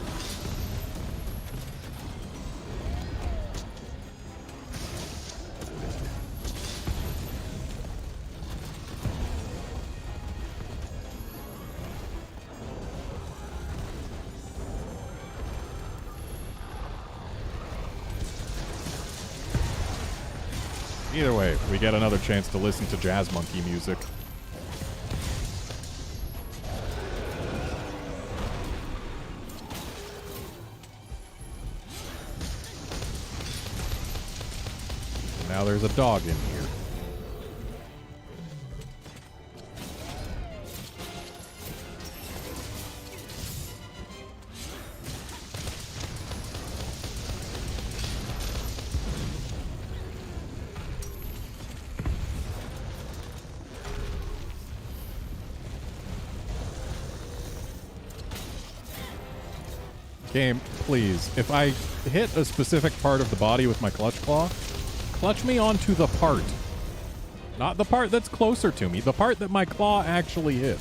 Speaker 1: Either way, we get another chance to listen to jazz monkey music. Now there's a dog in here. Game, please. If I hit a specific part of the body with my clutch claw, clutch me onto the part. Not the part that's closer to me, the part that my claw actually hit.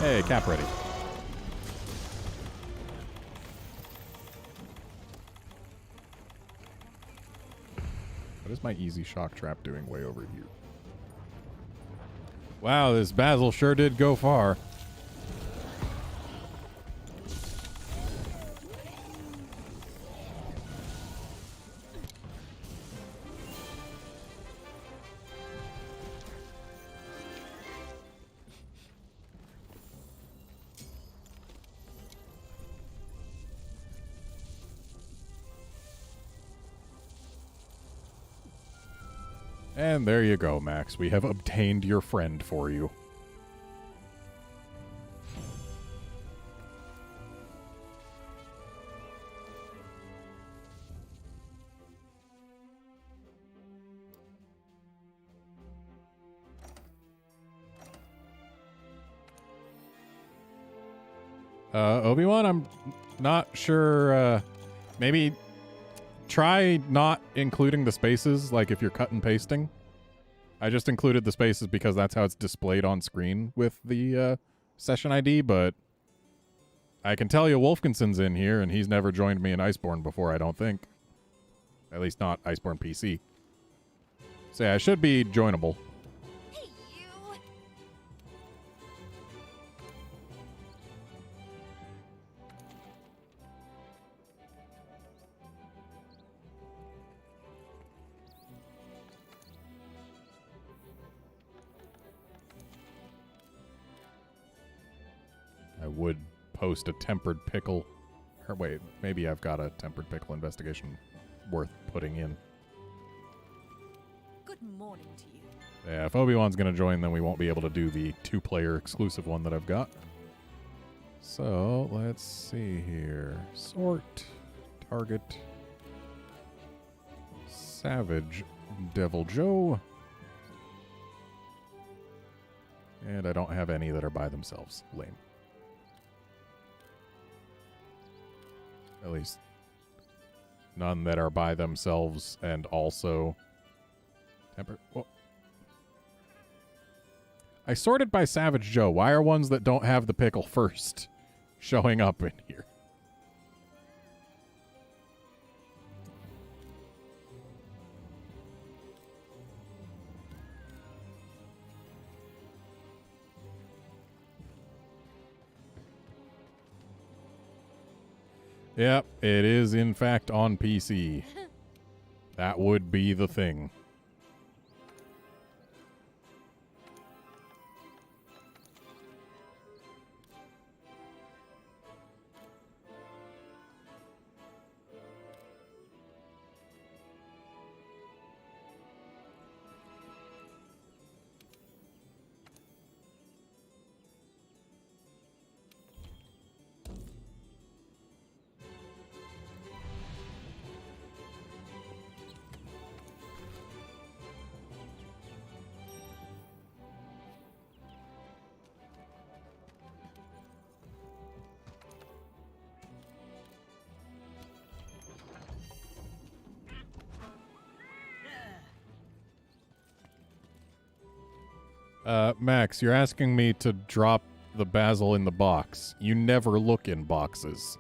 Speaker 1: Hey, cap ready. What is my easy shock trap doing way over here? Wow, this basil sure did go far. And there you go, Max. We have obtained your friend for you. Obi-Wan, I'm not sure, maybe try not including the spaces, like if you're cut and pasting. I just included the spaces because that's how it's displayed on screen with the session ID, but I can tell you Wolfkinson's in here, and he's never joined me in Iceborne before, I don't think. At least not Iceborne PC. So yeah, I should be joinable.
Speaker 2: Hey, you.
Speaker 1: I would post a tempered pickle. Or wait, maybe I've got a tempered pickle investigation worth putting in.
Speaker 3: Good morning to you.
Speaker 1: Yeah, if Obi-Wan's going to join, then we won't be able to do the two-player exclusive one that I've got. So, let's see here. Sort, target, Savage, Devil Joe. And I don't have any that are by themselves. Lame. At least none that are by themselves and also temper. Well, I sorted by Savage Joe. Why are ones that don't have the pickle first showing up in here? Yep, it is in fact on PC. That would be the thing. Max, you're asking me to drop the basil in the box. You never look in boxes.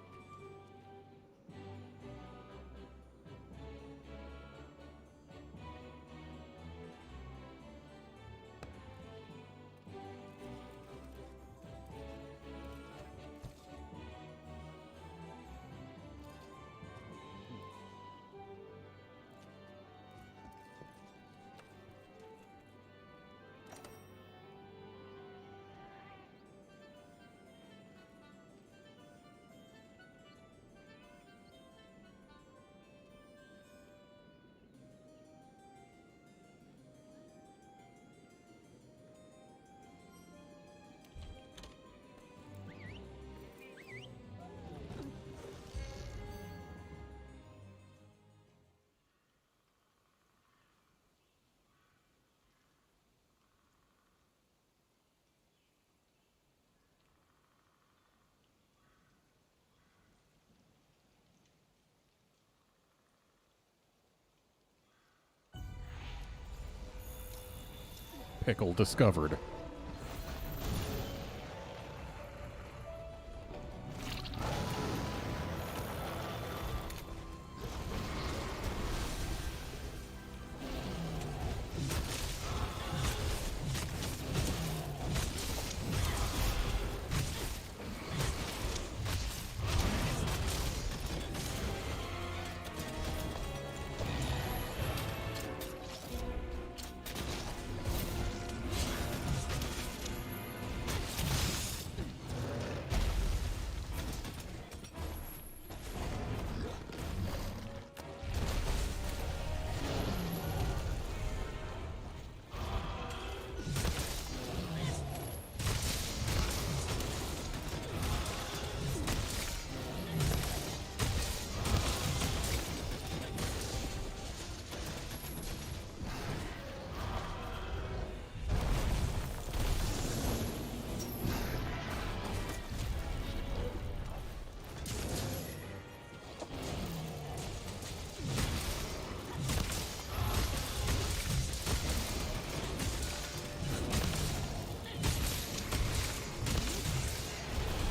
Speaker 1: Pickle discovered.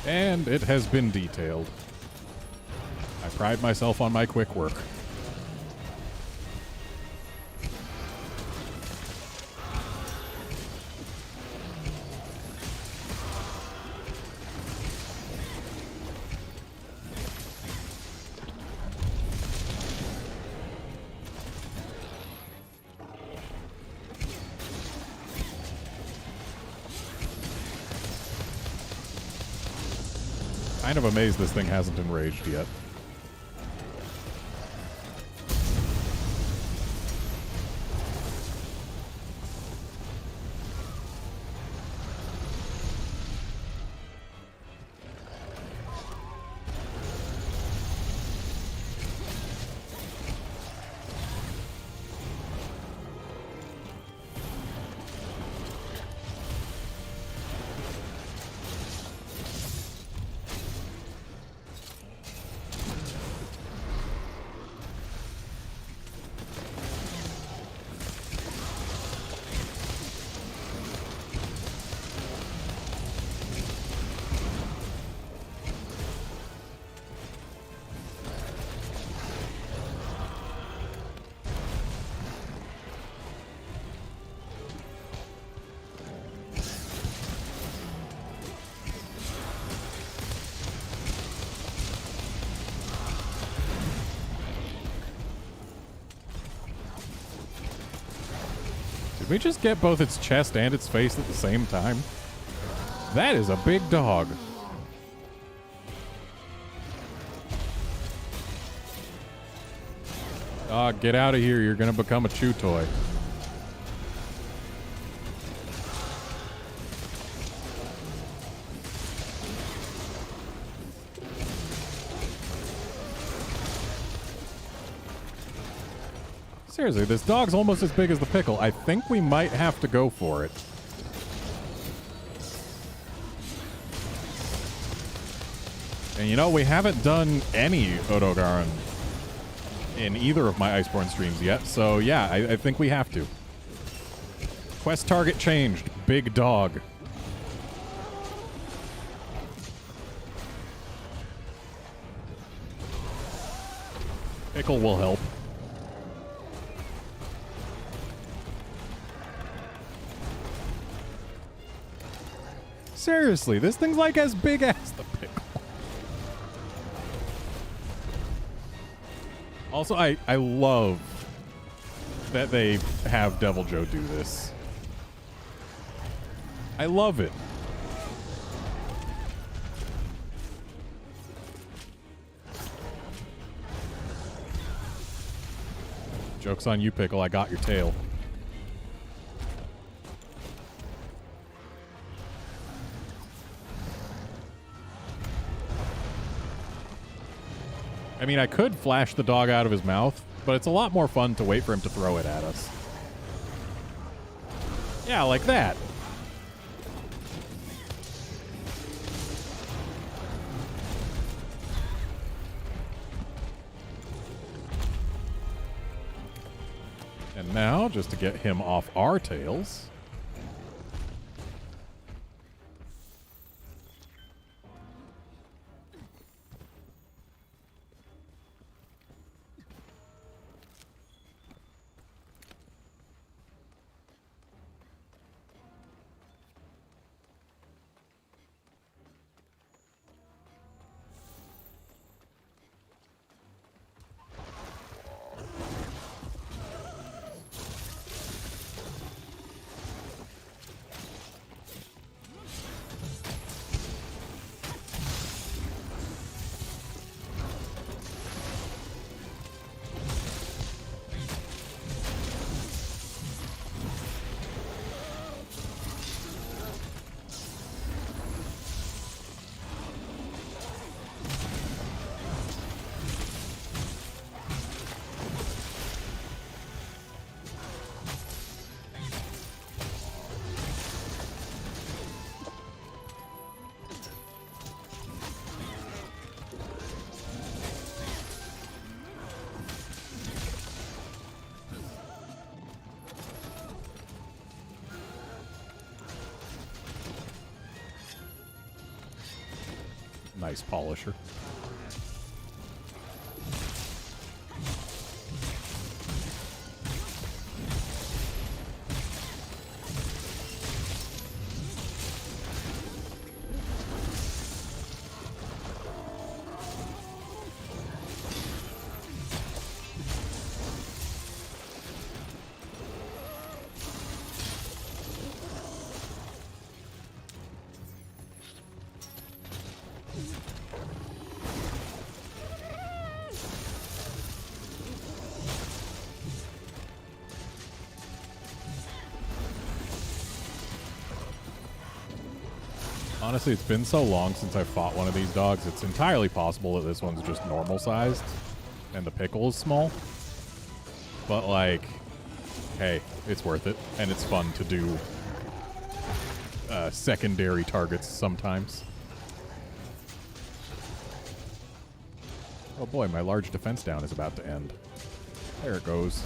Speaker 1: And it has been detailed. I pride myself on my quick work. Kind of amazed this thing hasn't enraged yet. Did we just get both its chest and its face at the same time? That is a big dog. Get out of here. You're going to become a chew toy. Seriously, this dog's almost as big as the pickle. I think we might have to go for it. And you know, we haven't done any Odogaron in either of my Iceborne streams yet, so yeah, I think we have to. Quest target changed. big dog. Pickle will help. Seriously, this thing's like as big as the pickle. Also, I love that they have Devil Joe do this. I love it. Joke's on you, Pickle. I got your tail. I mean, I could flash the dog out of his mouth, but it's a lot more fun to wait for him to throw it at us. Yeah, like that. And now, just to get him off our tails... Nice polisher. Honestly, it's been so long since I fought one of these dogs, it's entirely possible that this one's just normal sized and the pickle is small. But, like, hey, it's worth it. And it's fun to do secondary targets sometimes. Oh boy, my large defense down is about to end. There it goes.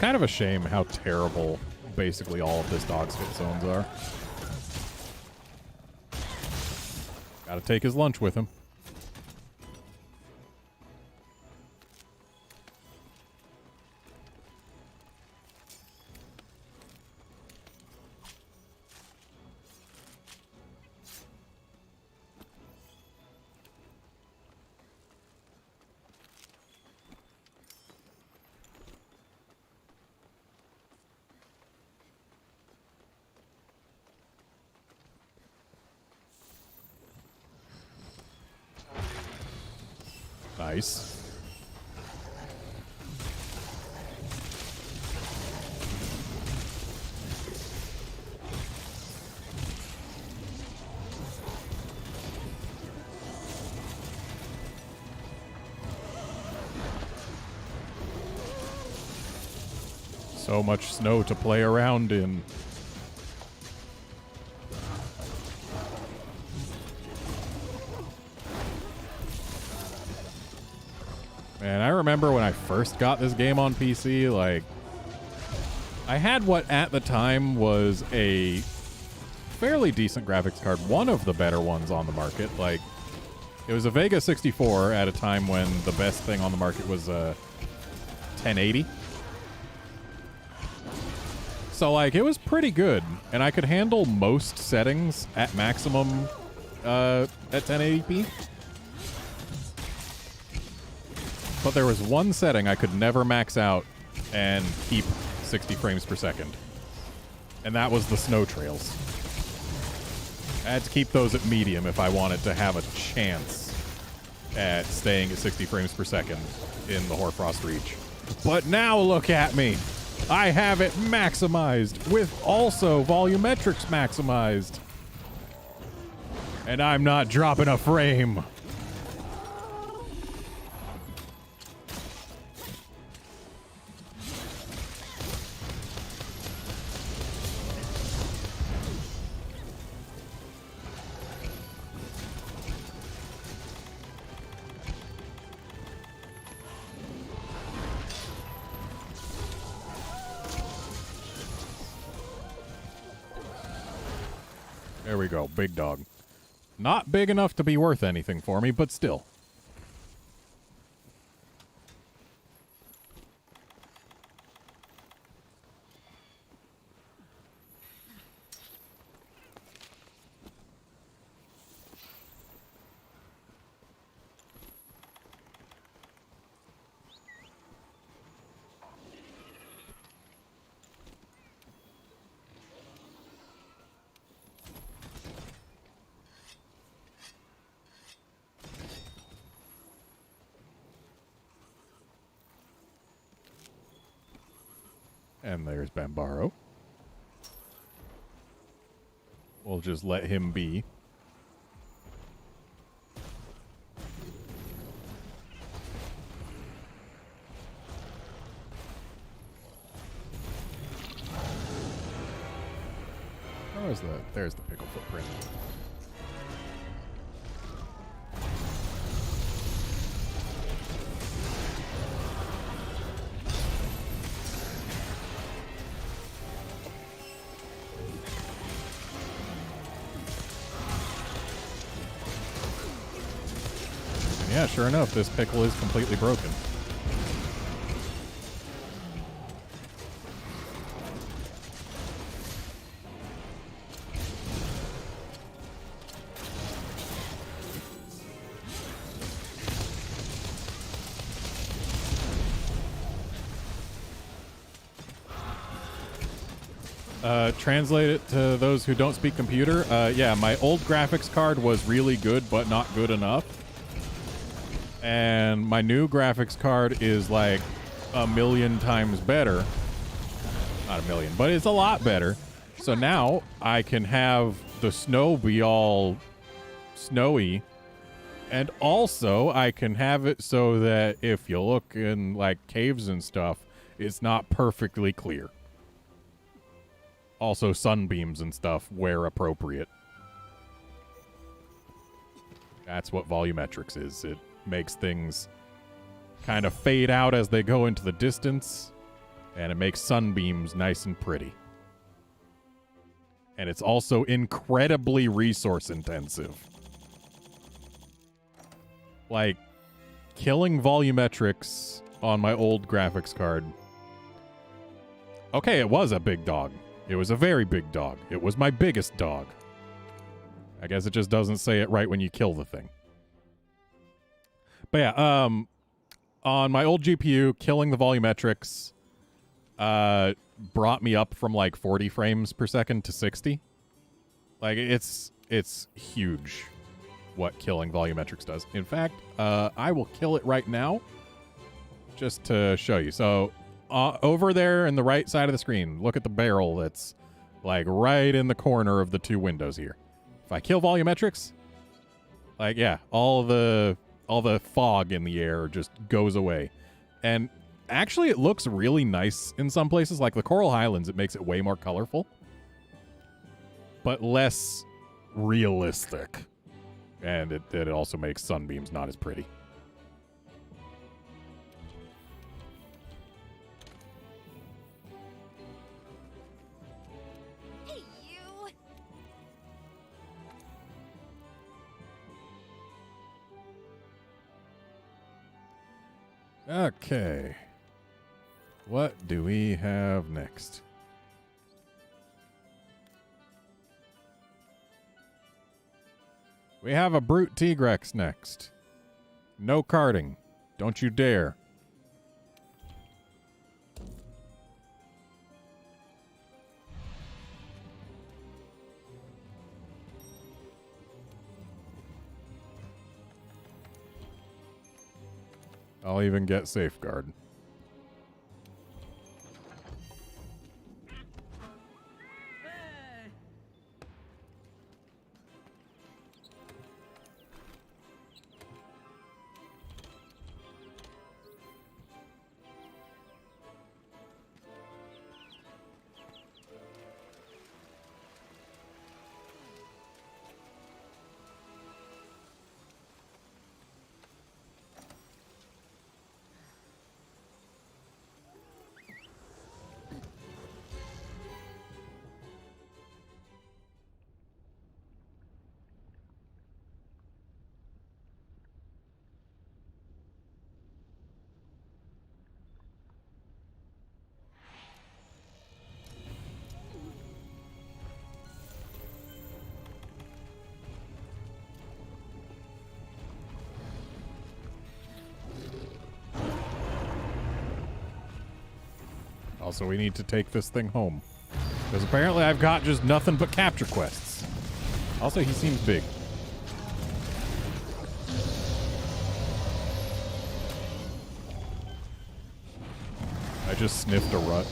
Speaker 1: kind of a shame how terrible basically all of this dog's hit zones are. Gotta take his lunch with him. Nice. So much snow to play around in. Man, I remember when I first got this game on PC, like, I had what at the time was a fairly decent graphics card, one of the better ones on the market. Like, it was a Vega 64 at a time when the best thing on the market was a 1080. So, like, it was pretty good, and I could handle most settings at maximum at 1080p. But there was one setting I could never max out and keep 60 frames per second. And that was the snow trails. I had to keep those at medium if I wanted to have a chance at staying at 60 frames per second in the Hoarfrost Reach. But now look at me! I have it maximized with also volumetrics maximized. And I'm not dropping a frame. There we go, big dog. Not big enough to be worth anything for me, but still. And there's Bambaro. We'll just let him be. Where is the... There's the pickle footprint. Yeah, sure enough, this pickle is completely broken. Translate it to those who don't speak computer. Yeah, my old graphics card was really good, but not good enough. And my new graphics card is like 1,000,000 times better. Not 1,000,000, but it's a lot better. So now I can have the snow be all snowy. And also I can have it so that if you look in like caves and stuff, it's not perfectly clear. Also sunbeams and stuff where appropriate. That's what volumetrics is. It makes things kind of fade out as they go into the distance And it makes sunbeams nice and pretty. And it's also incredibly resource intensive. Like, killing volumetrics on my old graphics card. Okay, it was a big dog. It was a very big dog. It was my biggest dog. I guess it just doesn't say it right when you kill the thing. But yeah, on my old GPU, killing the volumetrics brought me up from like 40 frames per second to 60. Like, it's huge what killing volumetrics does. In fact, I will kill it right now just to show you. So over there in the right side of the screen, look at the barrel that's like right in the corner of the two windows here. If I kill volumetrics, like, yeah, all the fog in the air just goes away. And actually, it looks really nice in some places. Like the Coral Highlands, it makes it way more colorful, but less realistic. And it also makes sunbeams not as pretty.
Speaker 2: Hey, you!
Speaker 1: Okay. What do we have next? We have a Brute Tigrex next. No carding. Don't you dare. I'll even get Safeguard. Also, we need to take this thing home. Because apparently I've got just nothing but capture quests. Also, he seems big. I just sniffed a rut.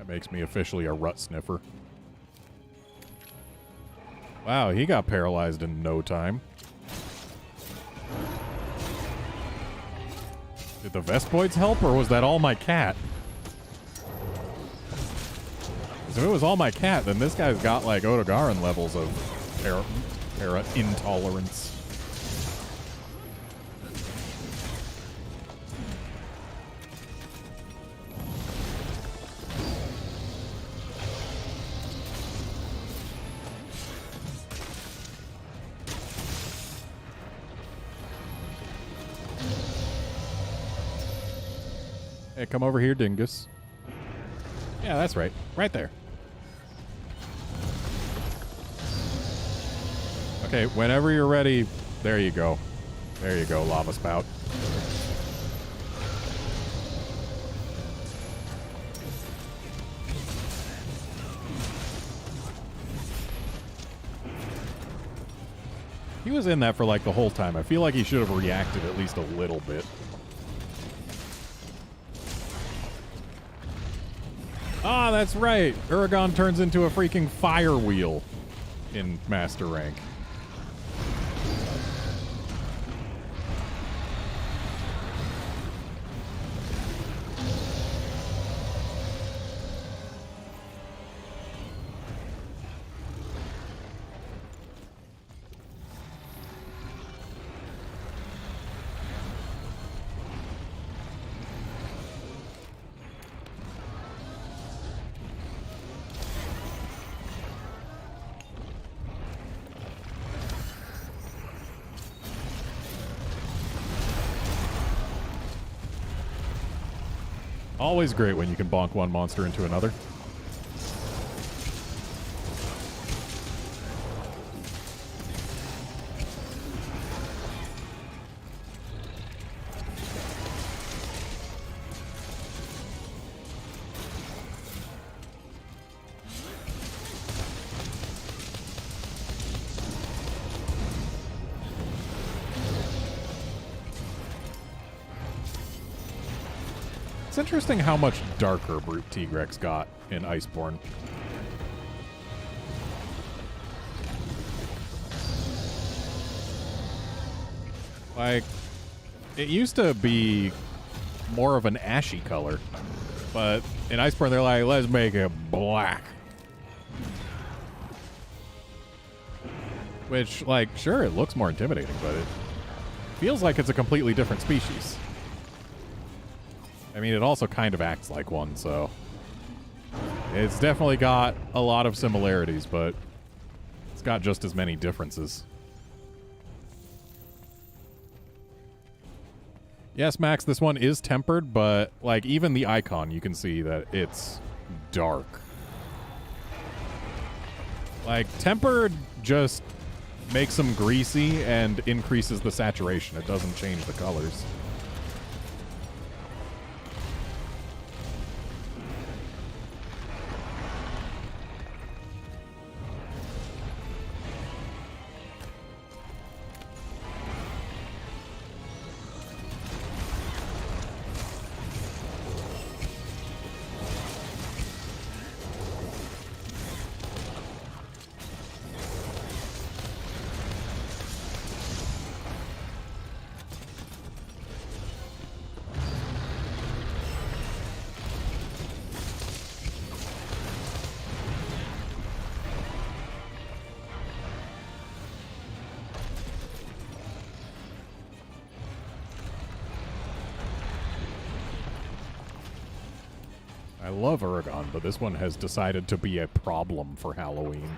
Speaker 1: Makes me officially a rut sniffer. Wow, he got paralyzed in no time. Did the Vespoids help, or was that all my cat? If it was all my cat, then this guy's got like Otogaron levels of para intolerance. Hey, come over here, dingus. Yeah, that's right. Right there. Okay, whenever you're ready, there you go. There you go, lava spout. He was in that for like the whole time. I feel like he should have reacted at least a little bit. Ah, that's right. Uragon turns into a freaking fire wheel in Master Rank. Always great when you can bonk one monster into another. It's interesting how much darker Brute Tigrex got in Iceborne. Like, it used to be more of an ashy color, but in Iceborne they're like, let's make it black. Which, like, sure, it looks more intimidating, but it feels like it's a completely different species. I mean, it also kind of acts like one, so it's definitely got a lot of similarities, but it's got just as many differences. Yes, Max, this one is tempered, but like even the icon, you can see that it's dark. Like, tempered just makes them greasy and increases the saturation. It doesn't change the colors. I love Uragon, but this one has decided to be a problem for Halloween.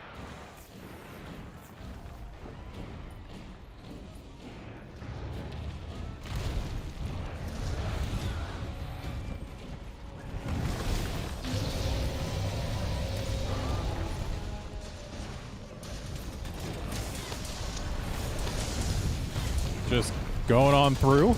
Speaker 1: Just going on through.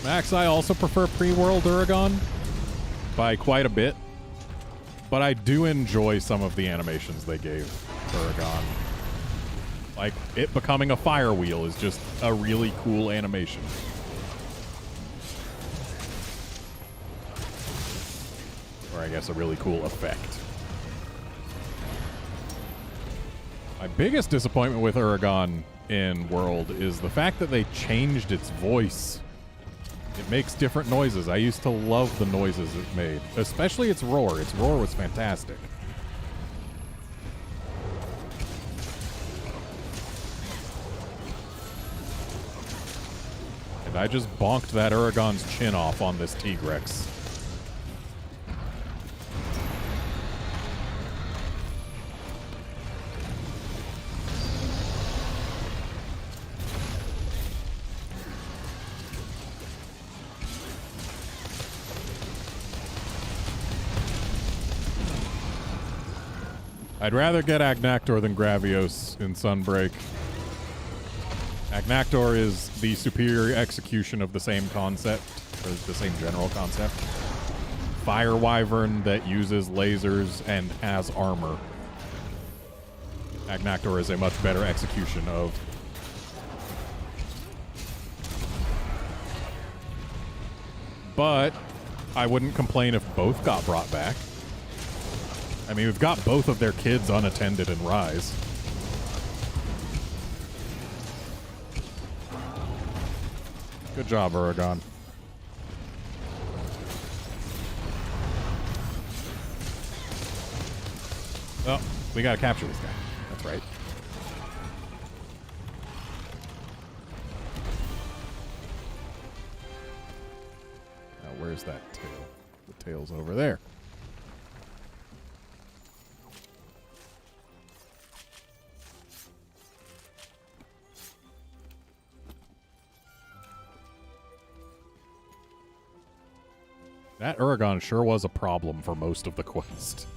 Speaker 1: Max, I also prefer pre-world Uragon by quite a bit, but I do enjoy some of the animations they gave Uragon. Like, it becoming a fire wheel is just a really cool animation. Or I guess a really cool effect. My biggest disappointment with Uragon in World is the fact that they changed its voice. It makes different noises. I used to love the noises it made, especially its roar. Its roar was fantastic. And I just bonked that Uragon's chin off on this Tigrex. I'd rather get Agnactor than Gravios in Sunbreak. Agnactor is the superior execution of the same concept, or the same general concept. Fire Wyvern that uses lasers and has armor. Agnactor is a much better execution of. But I wouldn't complain if both got brought back. I mean, we've got both of their kids unattended in Rise. Good job, Uragon. Oh, we gotta capture this guy. That's right. Where's that tail? The tail's over there. That Uragon sure was a problem for most of the quest.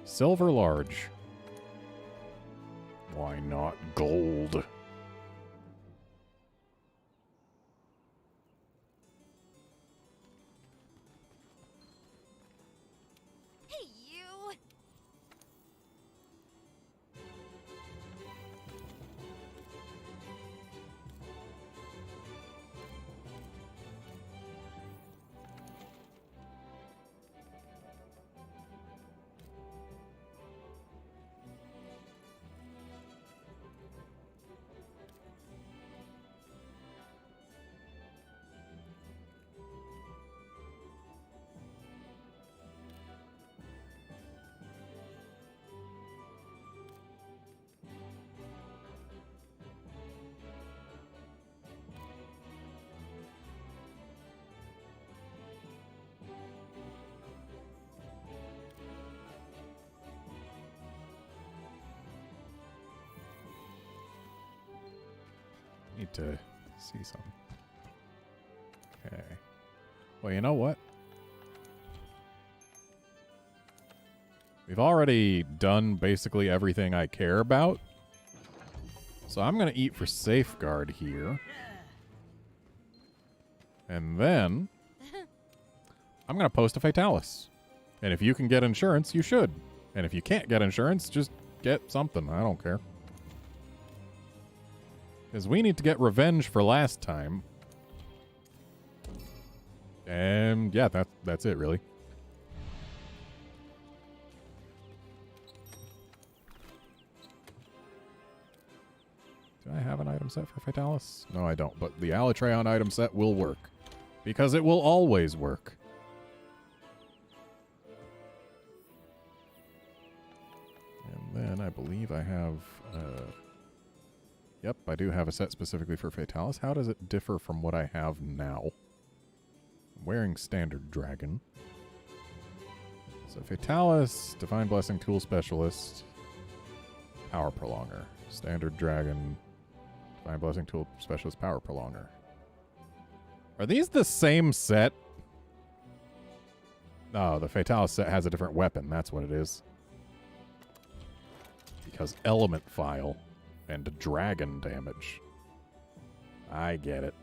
Speaker 1: Silver large. Why not gold?
Speaker 2: Hey, you!
Speaker 1: Need to see something. Okay. Well, you know what? We've already done basically everything I care about. So I'm going to eat for safeguard here. And then I'm going to post a Fatalis. And if you can get insurance, you should. And if you can't get insurance, just get something. I don't care. Because we need to get revenge for last time. And yeah, that's it, really. Do I have an item set for Fatalis? No, I don't. But the Alatreon item set will work. Because it will always work. And then I believe I have... Yep, I do have a set specifically for Fatalis. How does it differ from what I have now? I'm wearing Standard Dragon. So Fatalis, Divine Blessing, Tool Specialist, Power Prolonger. Standard Dragon, Divine Blessing, Tool Specialist, Power Prolonger. Are these the same set? No, the Fatalis set has a different weapon. That's what it is. Because Element File and dragon damage. I get it.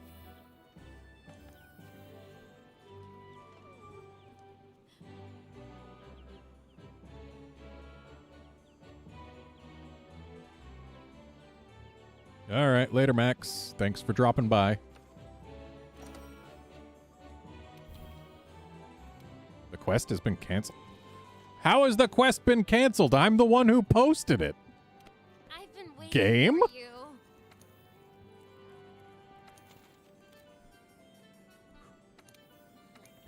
Speaker 1: All right, later, Max. Thanks for dropping by. The quest has been canceled. How has the quest been canceled? I'm the one who posted it.
Speaker 2: I've been waiting
Speaker 1: Game?
Speaker 2: for you.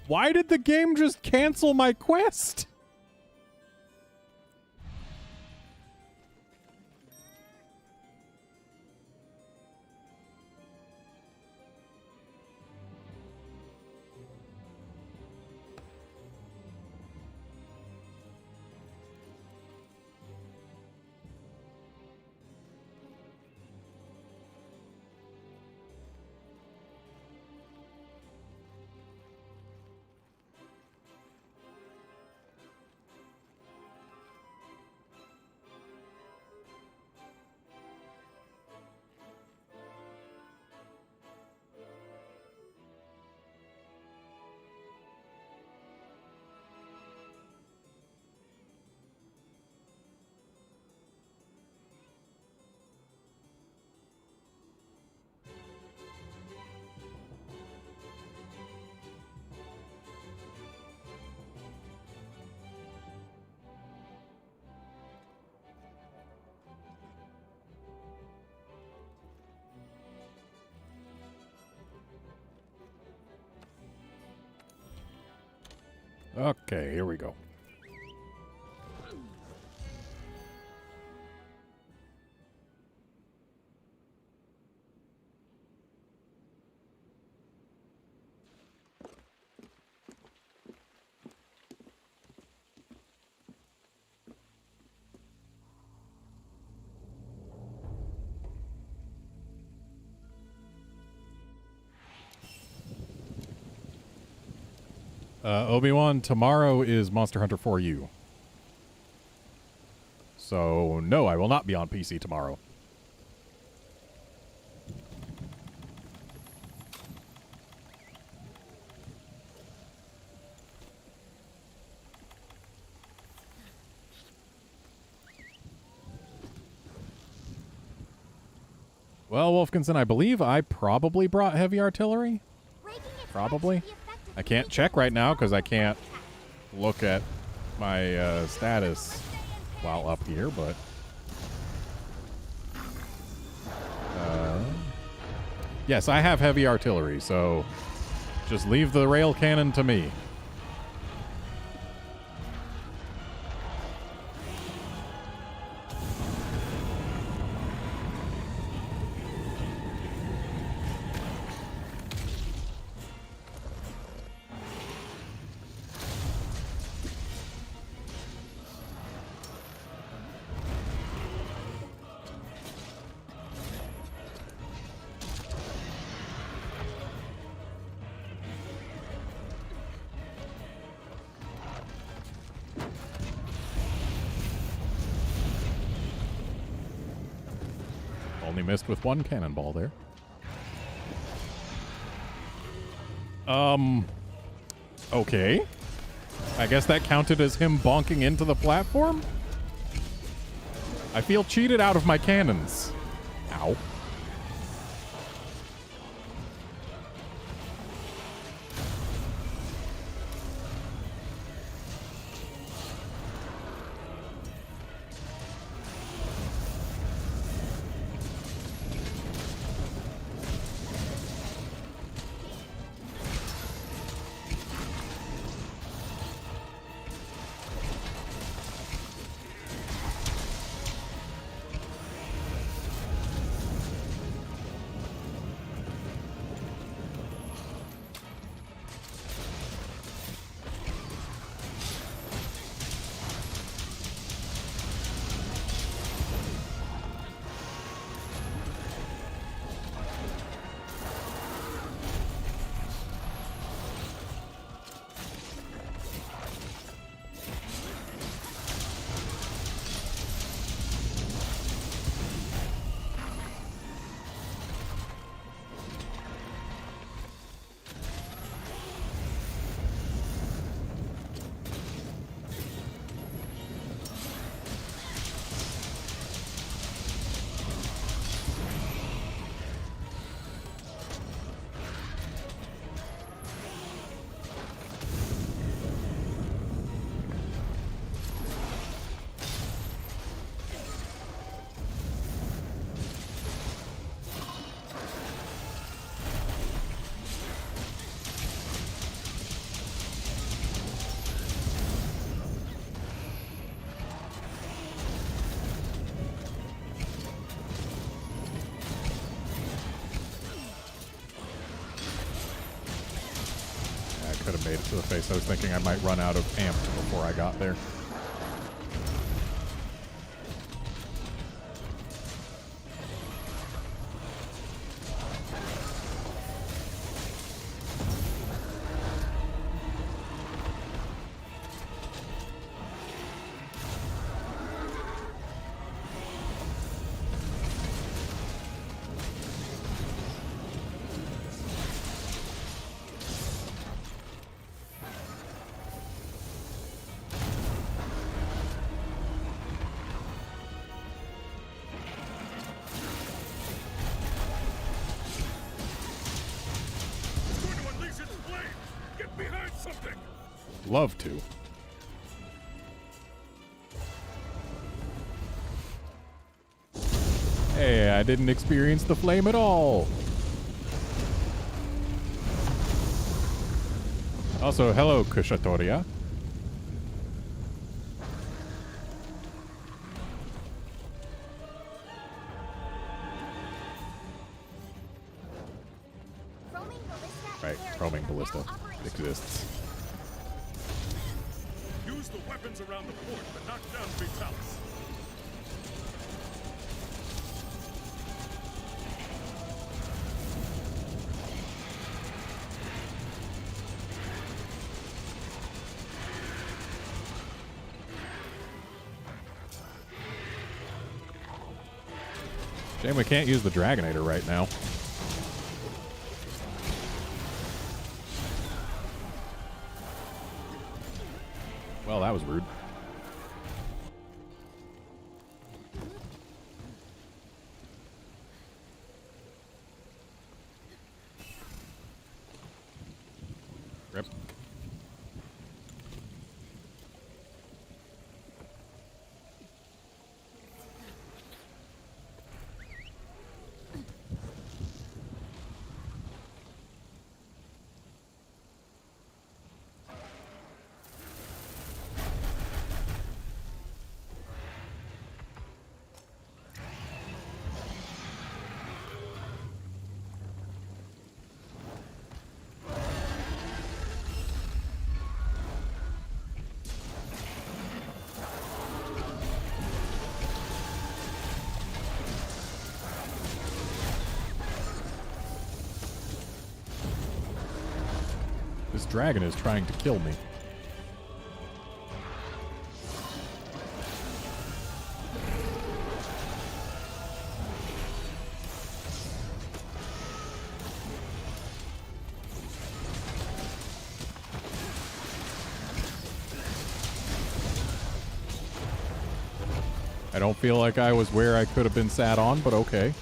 Speaker 1: Why did the game just cancel my quest? Okay, here we go. Obi-Wan, tomorrow is Monster Hunter 4U. So, no, I will not be on PC tomorrow. Well, Wolfkinson, I believe I probably brought heavy artillery. Probably. I can't check right now because I can't look at my status while up here, but... yes, I have heavy artillery, so just leave the rail cannon to me. Only missed with one cannonball there. Okay. I guess that counted as him bonking into the platform? I feel cheated out of my cannons. Ow. Could have made it to the face. I was thinking I might run out of amped before I got there. Love to. Hey, I didn't experience the flame at all. Also, hello, Kushatoria. Right, roaming ballista exists.
Speaker 3: Use the weapons around the fort to knock down Vitalis.
Speaker 1: Shame we can't use the Dragonator right now. Well, that was rude. Rip. This dragon is trying to kill me. I don't feel like I was where I could have been sat on, but okay.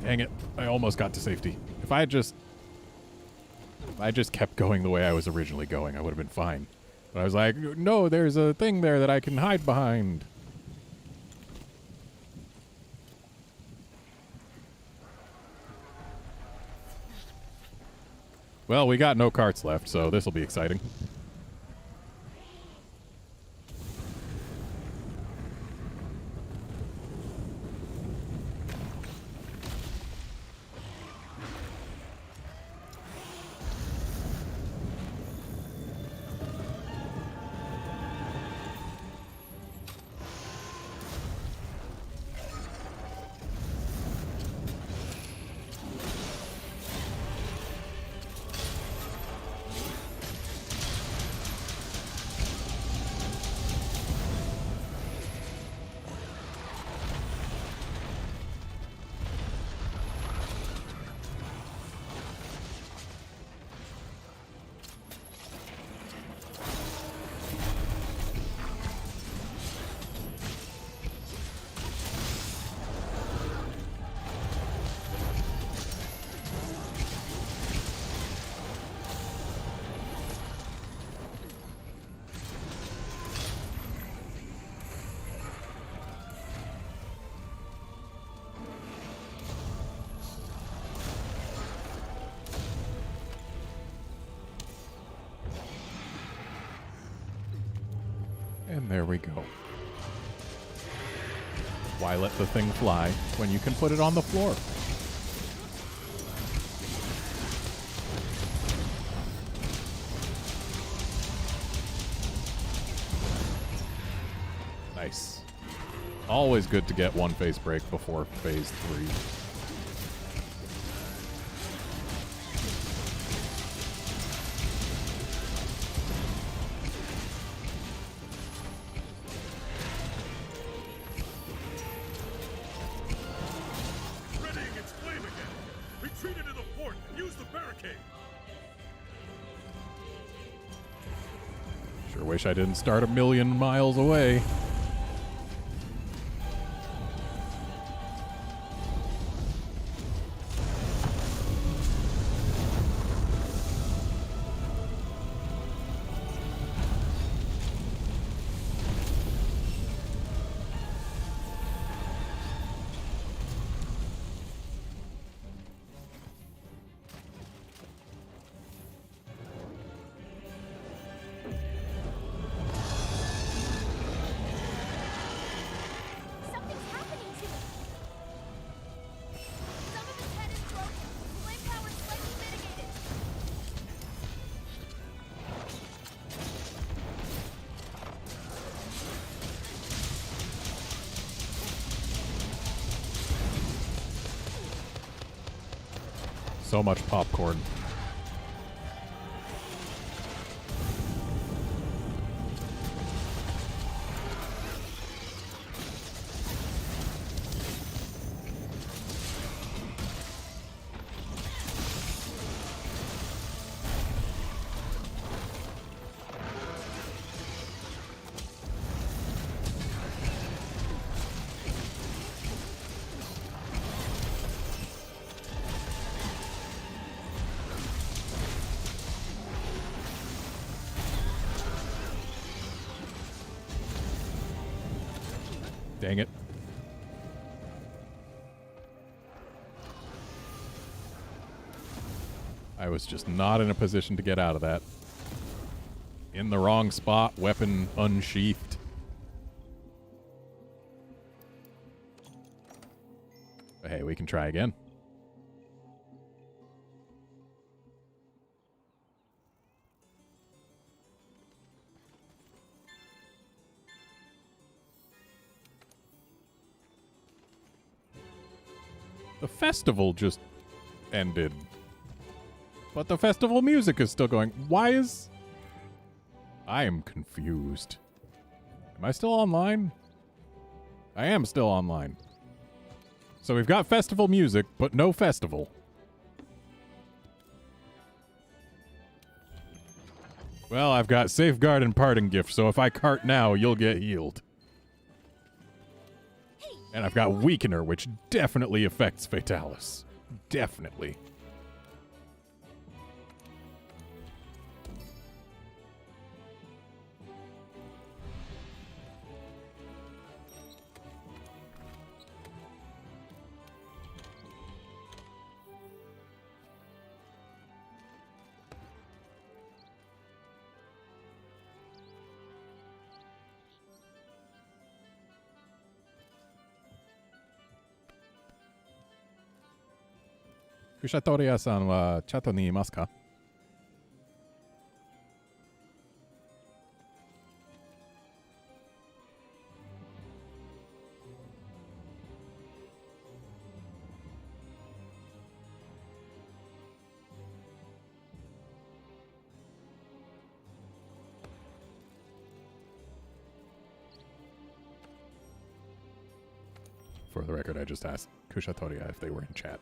Speaker 1: Dang it. I almost got to safety. If I just kept going the way I was originally going, I would have been fine. But I was like, no, there's a thing there that I can hide behind. Well, we got no carts left, so this will be exciting. And there we go. Why let the thing fly when you can put it on the floor? Nice. Always good to get one phase break before phase 3. Wish I didn't start a million miles away. so much popcorn. Dang it. I was just not in a position to get out of that. In the wrong spot, weapon unsheathed. But hey, we can try again. The festival just ended. But the festival music is still going. Why is... I am confused. Am I still online? I am still online. So we've got festival music, but no festival. Well, I've got safeguard and parting gift, so if I cart now, you'll get healed. And I've got Weakener, which definitely affects Fatalis. Definitely. Kushatoria-san wa chato ni imasu ka? For the record, I just asked Kushatoria if they were in chat.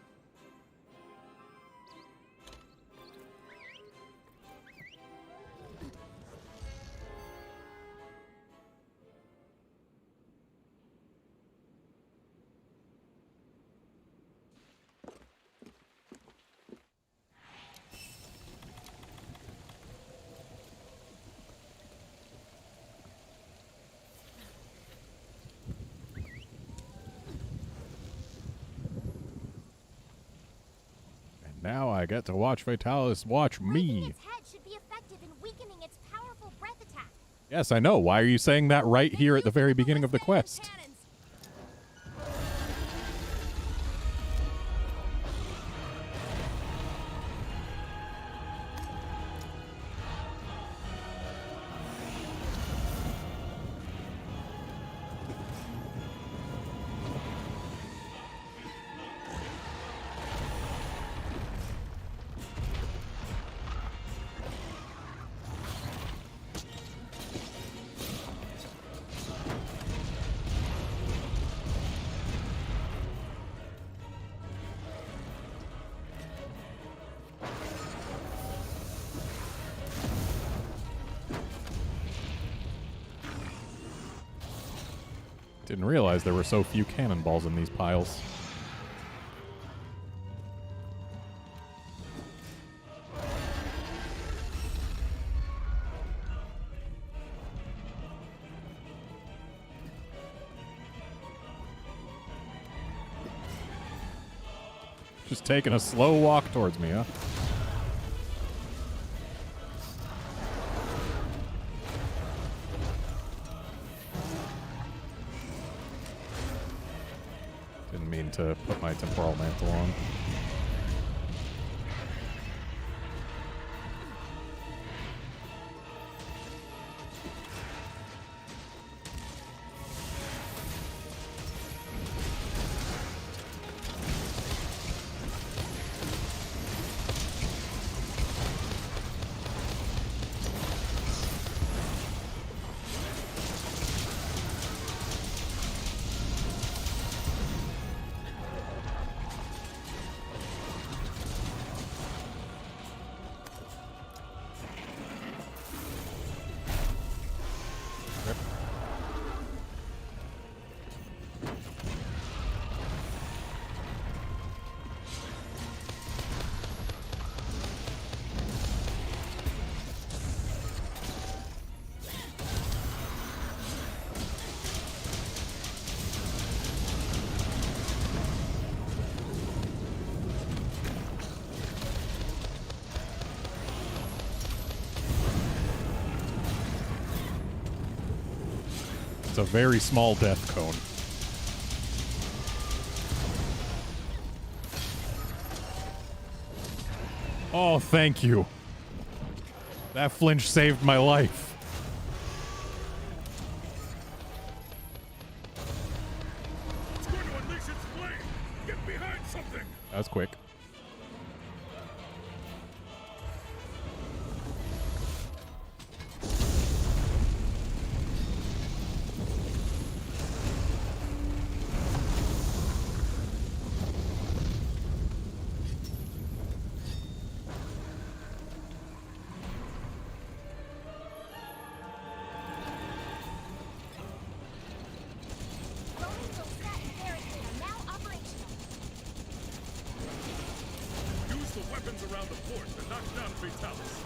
Speaker 1: Now I get to watch Fatalis watch me.
Speaker 2: Its head should be effective in weakening its powerful breath attack.
Speaker 1: Yes, I know. Why are you saying that right here at the very beginning of the quest? Didn't realize there were so few cannonballs in these piles. Just taking a slow walk towards me, huh? Didn't mean to put my temporal mantle on. It's a very small death cone. Oh, thank you. That flinch saved my life.
Speaker 3: It's going to unleash its flame! Get behind something!
Speaker 1: That was quick.
Speaker 3: Use the weapons around the port to knock down Vitalis.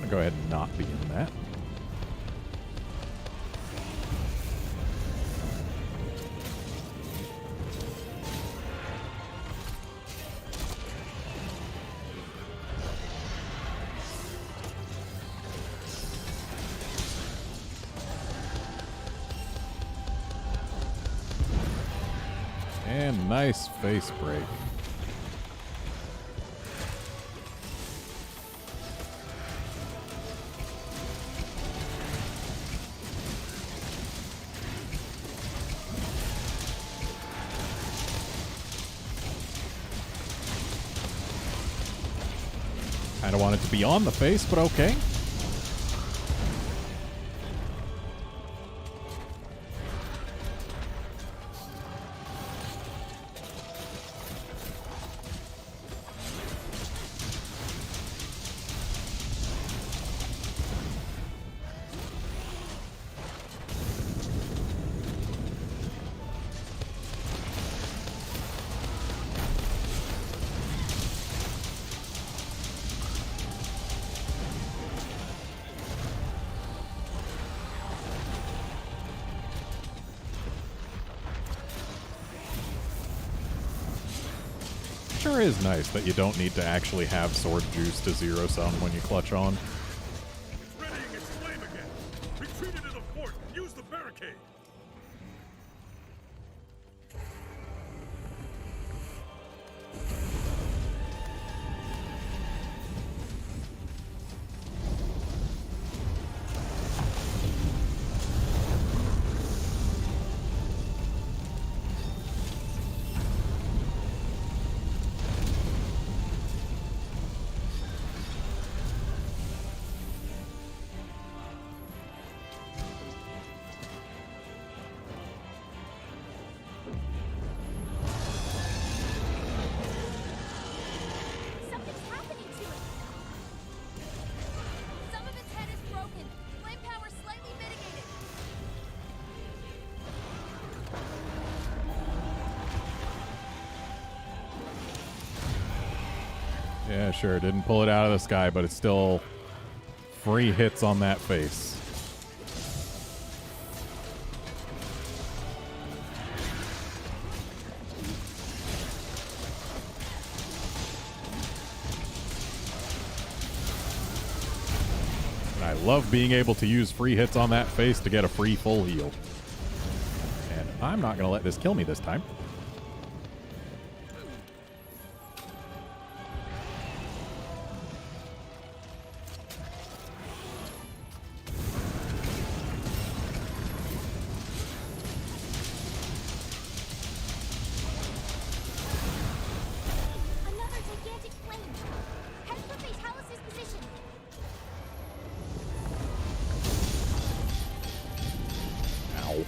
Speaker 3: Go ahead and not be in that. And nice face break. Kind of want it to be on the face, but okay. Sure is nice that you don't need to actually have sword juice to zero sum when you clutch on. It's readying its flame again. Retreat into the fort and use the barricade.
Speaker 2: Something's happening to it. Some of its head is broken. Flame power slightly mitigated.
Speaker 1: Yeah, sure, didn't pull it out of the sky, but it's still free hits on that face. And I love being able to use free hits on that face to get a free full heal. I'm not going to let this kill me this time.
Speaker 2: Another gigantic flame. Head for Fatalis' position.
Speaker 1: Ow.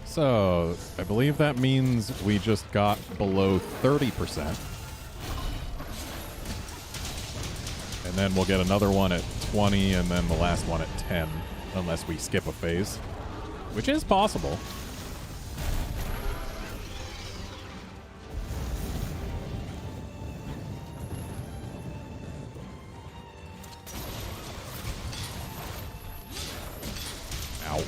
Speaker 1: So, I believe that means we just got below 30%. And then we'll get another one at 20 and then the last one at 10, unless we skip a phase, which is possible. Ow.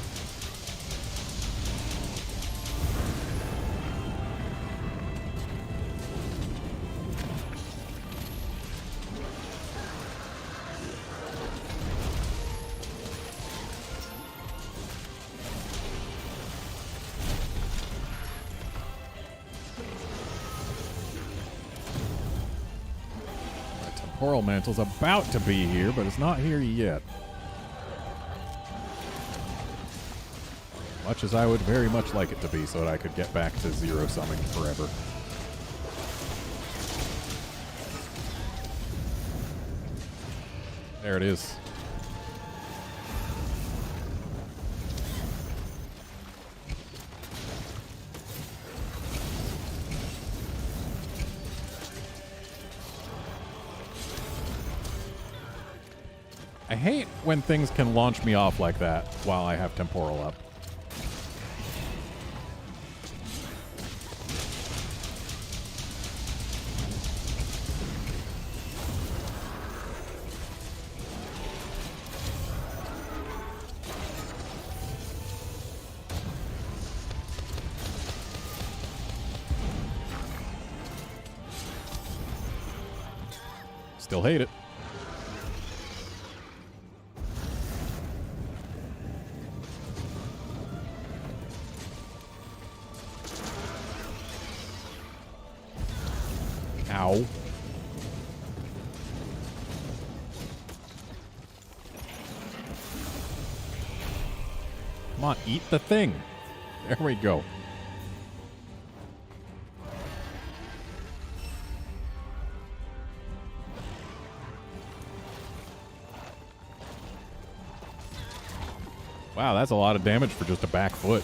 Speaker 1: Temporal Mantle's about to be here, but it's not here yet. Much as I would very much like it to be, so that I could get back to zero summing forever. There it is. I hate when things can launch me off like that while I have temporal up. Still hate it. Ow. Come on, eat the thing. There we go. Wow, that's a lot of damage for just a back foot.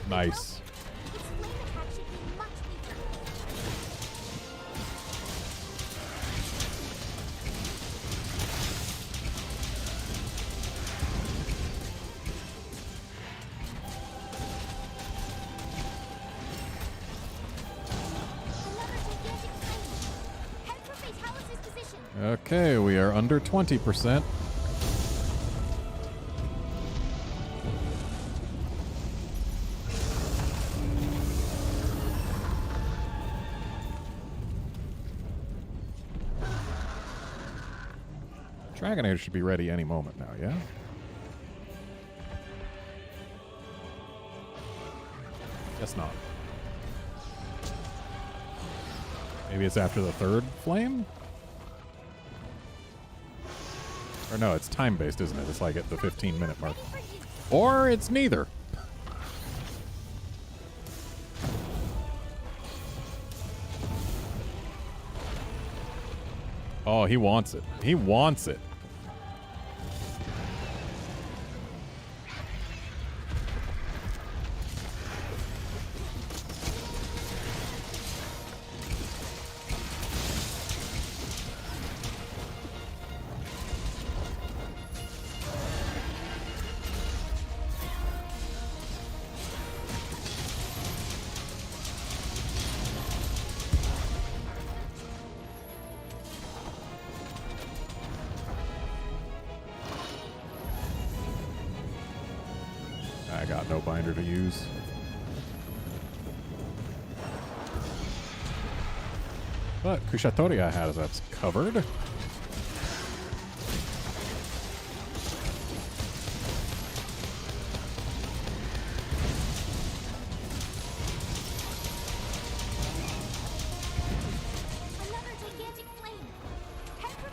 Speaker 1: Nice.
Speaker 2: Its flame attack should be much weaker. Another gigantic flame. Head for Fatalis' position.
Speaker 1: Okay, we are under 20%. Dragonator should be ready any moment now, yeah? Guess not. Maybe it's after the third flame? Or no, it's time-based, isn't it? It's like at the 15-minute mark. Or it's neither. Oh, he wants it. He wants it. I got no binder to use. But Kushatoria has us covered.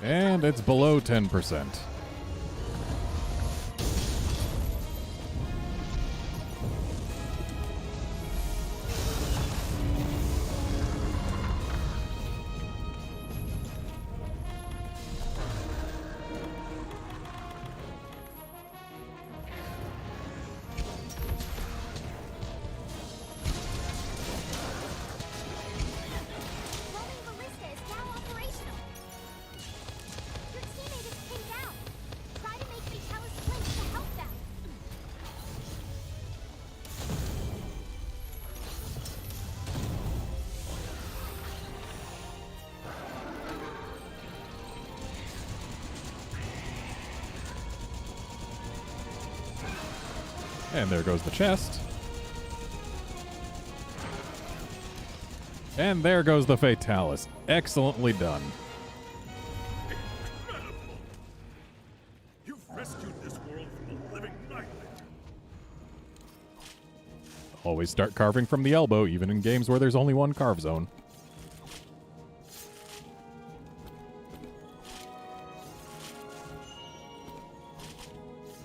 Speaker 1: And it's below 10%. And there goes the chest. And there goes the Fatalis. Excellently done.
Speaker 3: Incredible! You've rescued this world from a living nightmare.
Speaker 1: Always start carving from the elbow, even in games where there's only one carve zone.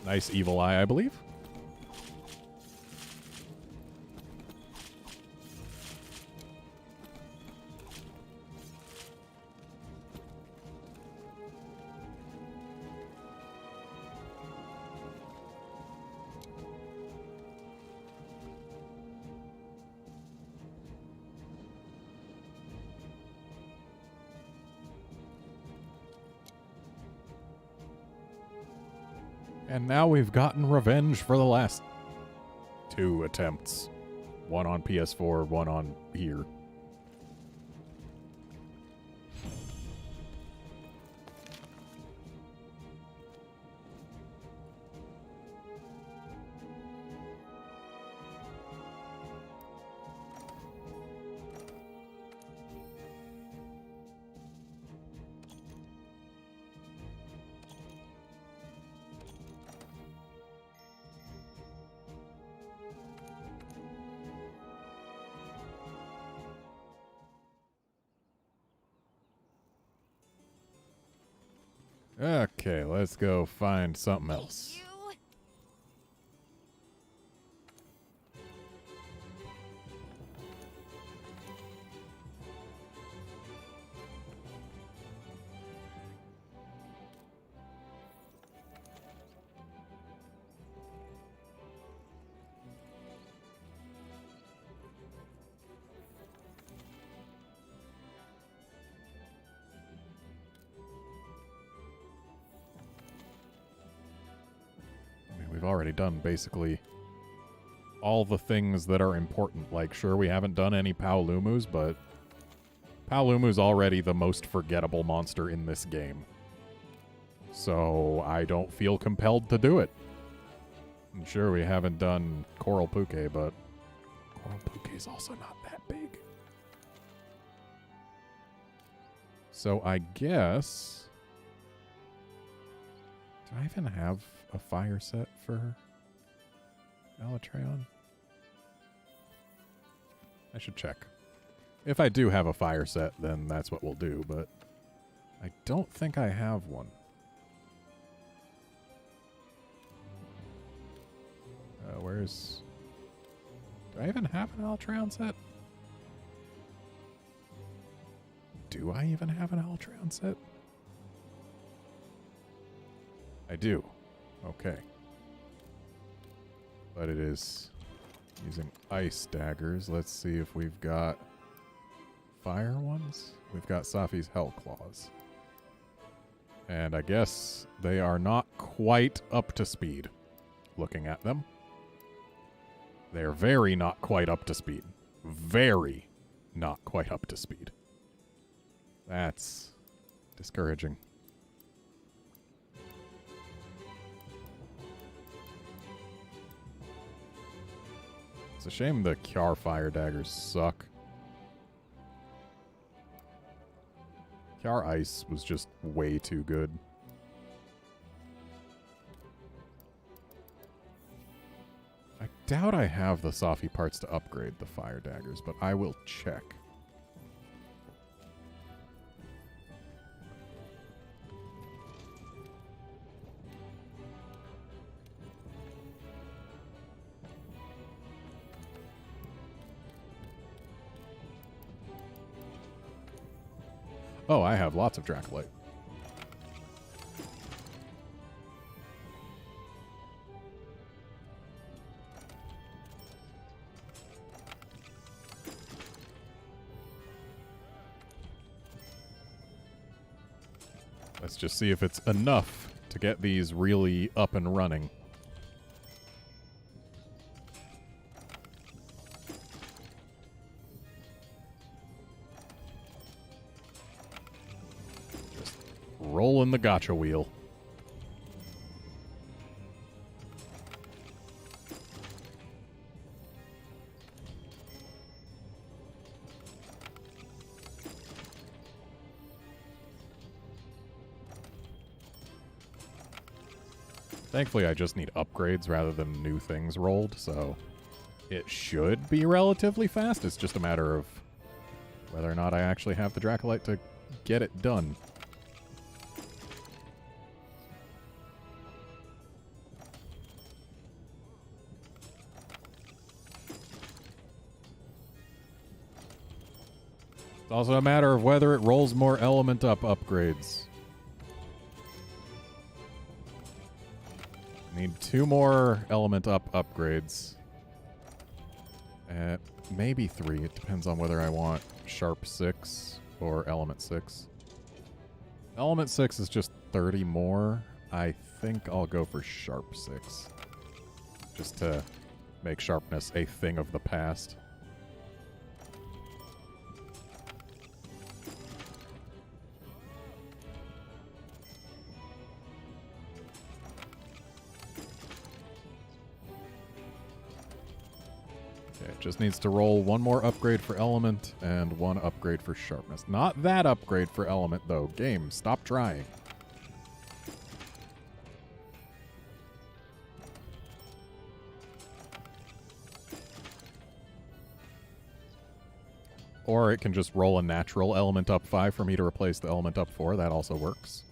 Speaker 1: Nice evil eye, I believe. And now we've gotten revenge for the last 2 attempts. One on PS4, one on here. Okay, let's go find something else. We've already done basically all the things that are important. Like, sure, we haven't done any Paolumus, but Paolumu's already the most forgettable monster in this game. So I don't feel compelled to do it. And sure, we haven't done Coral Puke, but Coral Puke is also not that big. So I guess... Do I even have a fire set for Alatreon? I should check. If I do have a fire set, then that's what we'll do, but I don't think I have one. Where's... Do I even have an Alatreon set? Do I even have an Alatreon set? I do. Okay. But it is using ice daggers. Let's see if we've got fire ones. We've got Safi's Hell Claws. And I guess they are not quite up to speed. Looking at them. They're very not quite up to speed. Very not quite up to speed. That's discouraging. It's a shame the Kjar fire daggers suck. Kjar ice was just way too good. I doubt I have the Sophy parts to upgrade the fire daggers, but I will check. Oh, I have lots of Dracolite. Let's just see if it's enough to get these really up and running. Just rolling the gacha wheel. Thankfully, I just need upgrades rather than new things rolled, so it should be relatively fast. It's just a matter of whether or not I actually have the Dracolite to get it done. It's also a matter of whether it rolls more element up upgrades. Need 2 more element up upgrades. Maybe 3. It depends on whether I want sharp 6 or element 6. Element 6 is just 30 more. I think I'll go for sharp 6. Just to make sharpness a thing of the past. Just needs to roll 1 more upgrade for element and 1 upgrade for sharpness. Not that upgrade for element, though. Game, stop trying. Or it can just roll a natural element up 5 for me to replace the element up 4. That also works.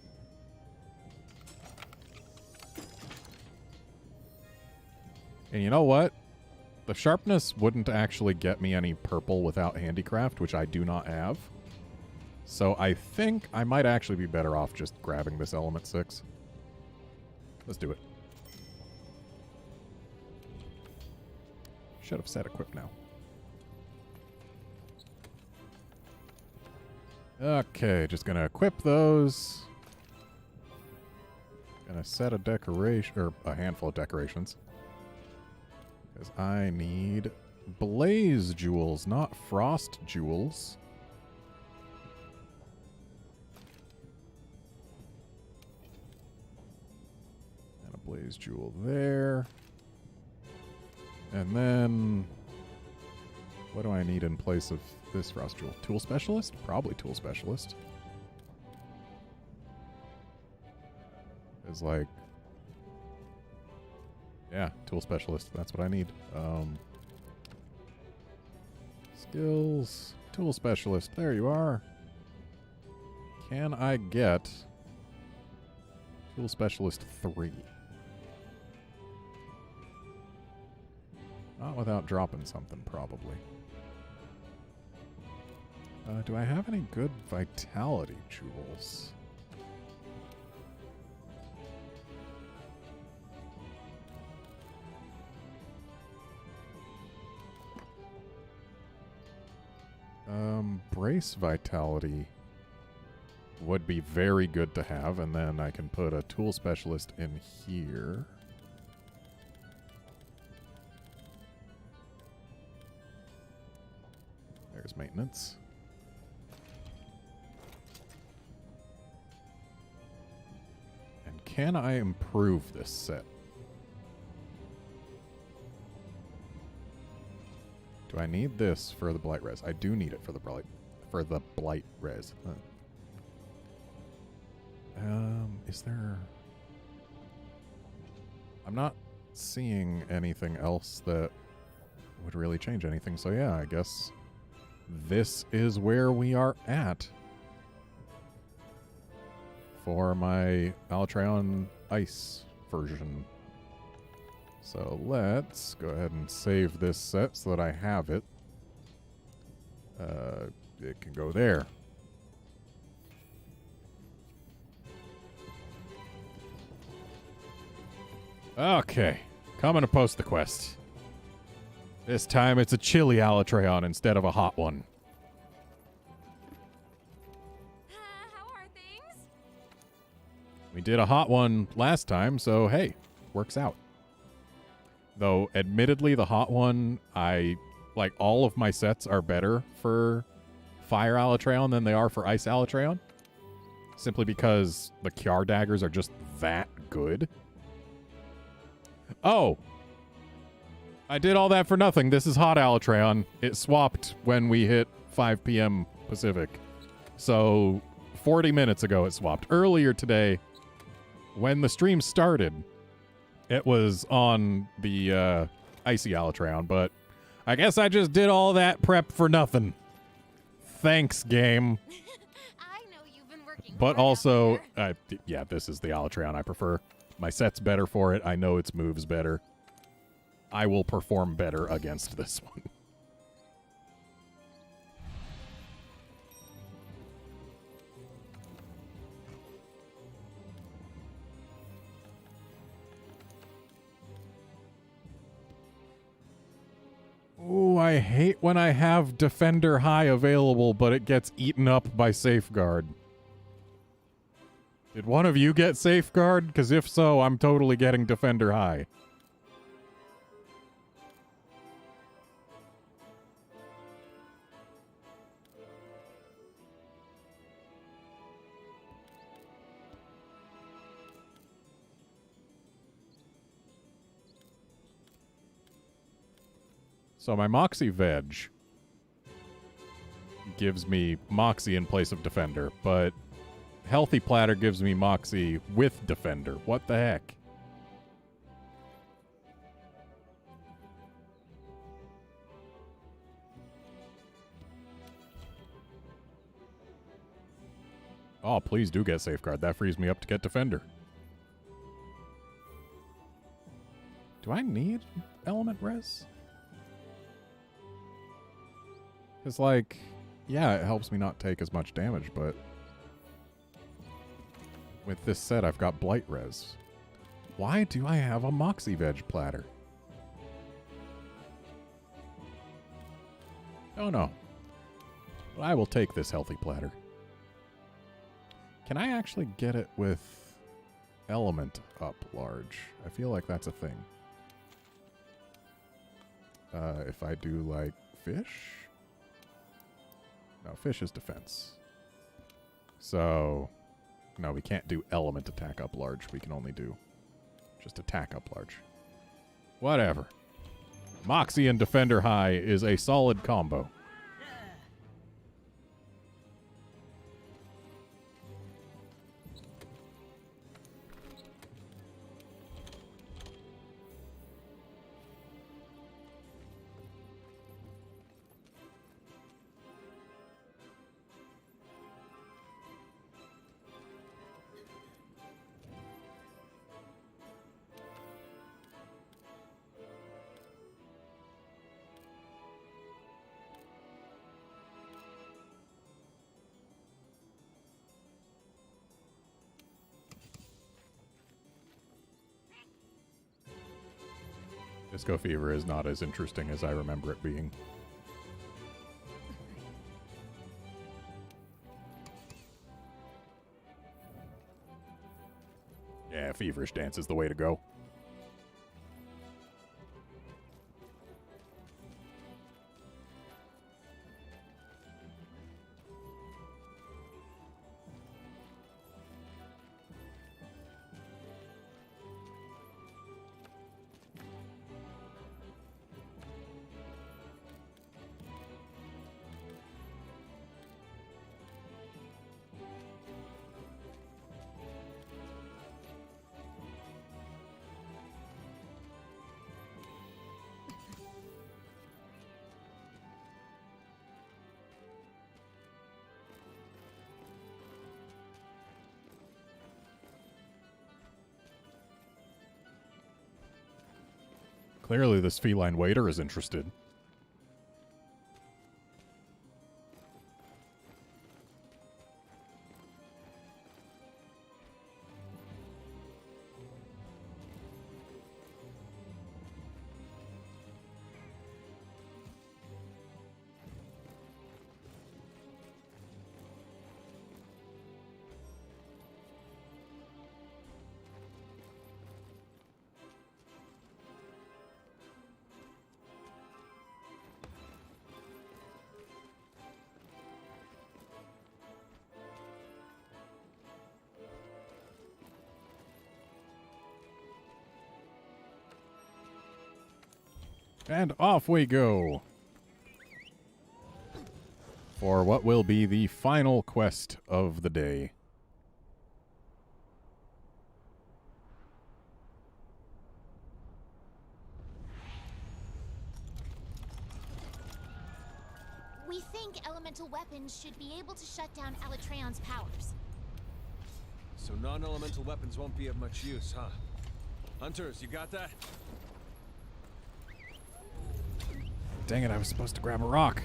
Speaker 1: And you know what? The sharpness wouldn't actually get me any purple without handicraft, which I do not have. So I think I might actually be better off just grabbing this element 6. Let's do it. Should have set equip now. Okay, just gonna equip those. Gonna set a decoration, or a handful of decorations. Because I need blaze jewels, not frost jewels. And a blaze jewel there. And then, what do I need in place of this frost jewel? Tool specialist? Probably tool specialist. Is like, yeah, tool specialist. That's what I need. Skills. Tool specialist. There you are. Can I get tool specialist 3? Not without dropping something, probably. Do I have any good vitality jewels? Brace vitality would be very good to have, and then I can put a tool specialist in here. There's maintenance. And can I improve this set? Do I need this for the blight res? I do need it for the blight res. Huh. Is there... I'm not seeing anything else that would really change anything, so yeah, I guess this is where we are at for my Alatreon Ice version. So let's go ahead and save this set so that I have it. It can go there. Okay, coming to post the quest. This time it's a chilly Alatreon instead of a hot one.
Speaker 2: How are things?
Speaker 1: We did a hot one last time, so hey, works out. Though, admittedly, the hot one, like, all of my sets are better for Fire Alatreon than they are for Ice Alatreon. Simply because the Kiar daggers are just that good. Oh! I did all that for nothing. This is Hot Alatreon. It swapped when we hit 5 p.m. Pacific. So, 40 minutes ago it swapped. Earlier today, when the stream started, it was on the Icy Alatreon, but I guess I just did all that prep for nothing. Thanks, game.
Speaker 2: I know you've been working
Speaker 1: But
Speaker 2: hard out
Speaker 1: also,
Speaker 2: there.
Speaker 1: yeah, this is the Alatreon I prefer. My set's better for it. I know its moves better. I will perform better against this one. Ooh, I hate when I have Defender High available, but it gets eaten up by Safeguard. Did one of you get Safeguard? Because if so, I'm totally getting Defender High. So my Moxie Veg gives me Moxie in place of Defender, but Healthy Platter gives me Moxie with Defender. What the heck? Oh, please do get Safeguard. That frees me up to get Defender. Do I need Element Res? Because, like, yeah, it helps me not take as much damage, but with this set, I've got Blight Res. Why do I have a Moxie Veg platter? Oh, no. But I will take this healthy platter. Can I actually get it with Element up large? I feel like that's a thing. If I do, like, Fish? No, Fish is defense. So, no, we can't do element attack up large. We can only do just attack up large. Whatever. Moxie and Defender High is a solid combo. Disco Fever is not as interesting as I remember it being. Yeah, Feverish Dance is the way to go. Clearly this feline waiter is interested. And off we go for what will be the final quest of the day.
Speaker 2: We think elemental weapons should be able to shut down Alatreon's powers.
Speaker 4: So non-elemental weapons won't be of much use, huh? Hunters, you got that?
Speaker 1: Dang it, I was supposed to grab a rock.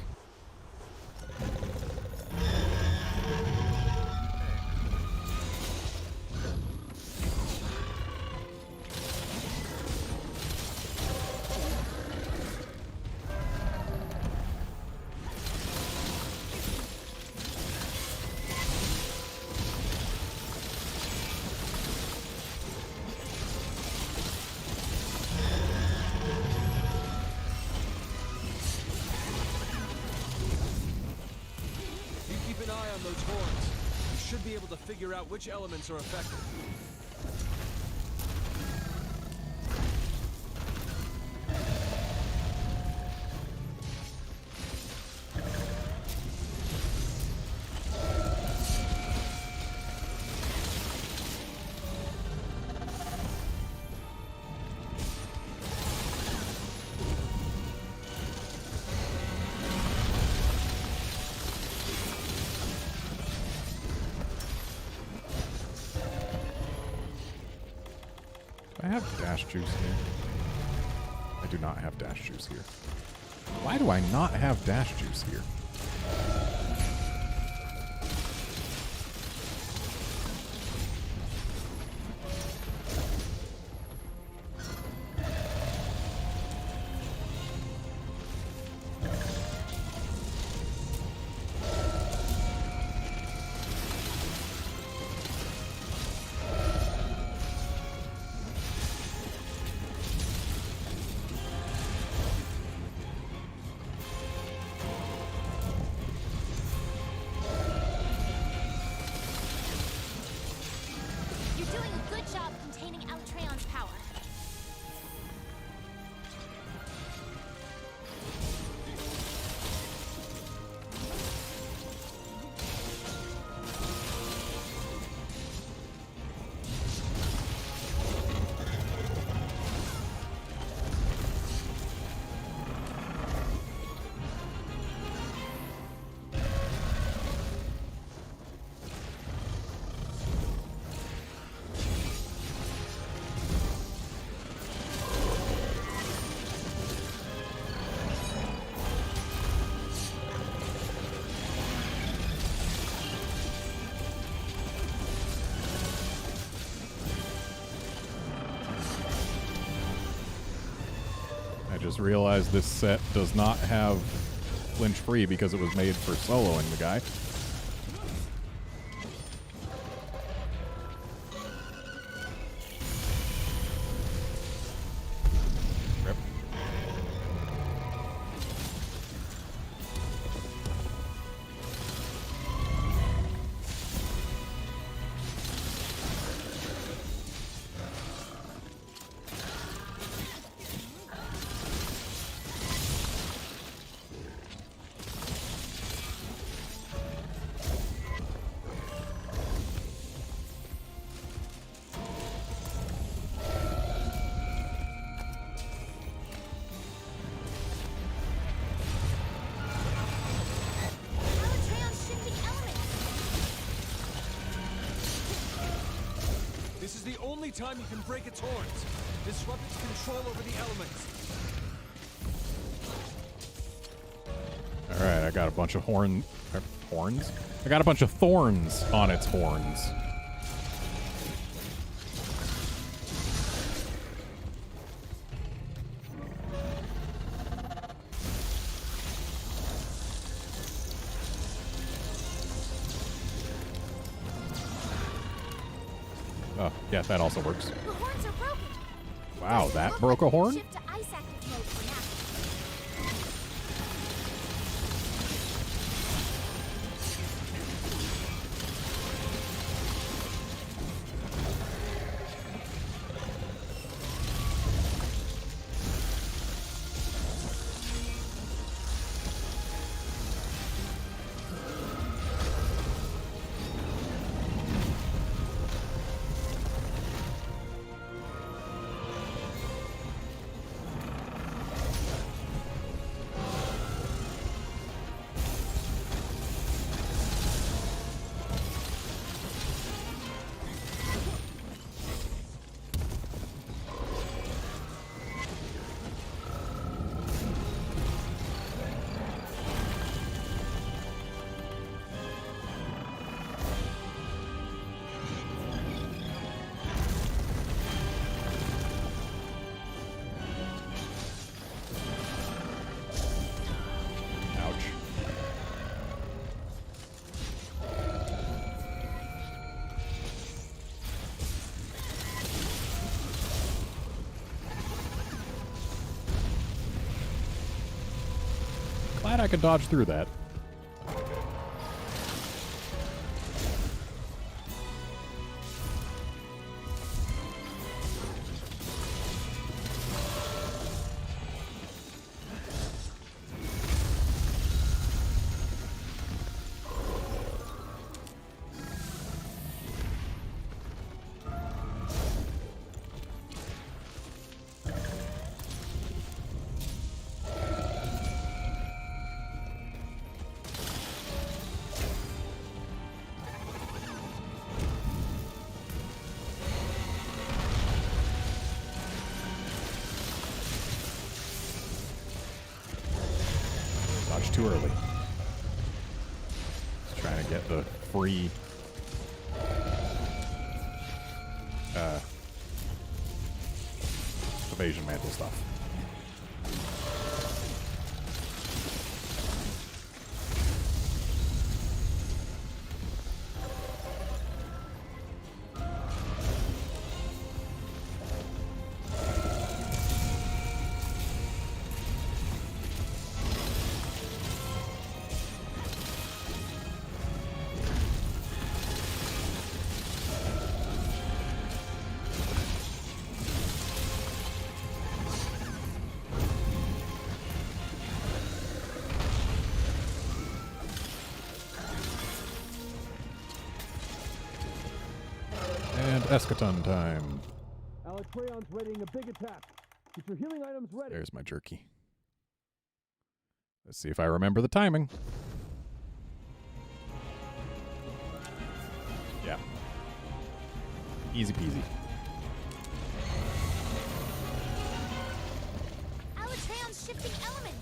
Speaker 4: Those horns. You should be able to figure out which elements are affected.
Speaker 1: I have dash juice here. I do not have dash juice here. Why do I not have dash juice here? Just realized this set does not have flinch free because it was made for soloing the guy. Rip.
Speaker 4: This is the only time you can break its horns. Disrupt its control over the elements.
Speaker 1: Alright, I got a bunch of horns? I got a bunch of thorns on its horns. Oh, yeah, that also works.
Speaker 2: The horns are broken.
Speaker 1: Wow,
Speaker 2: Doesn't
Speaker 1: that
Speaker 2: look
Speaker 1: broke a
Speaker 2: like we can
Speaker 1: horn?
Speaker 2: shift to ice active mode for now.
Speaker 1: Ouch. Glad I could dodge through that. Dodge too early. Just trying to get the free evasion mantle stuff. And eschaton time.
Speaker 4: Alecreon's readying a big attack. Get your healing items ready.
Speaker 1: There's my jerky. Let's see if I remember the timing. Yeah. Easy peasy.
Speaker 2: Alatreon's shifting elements.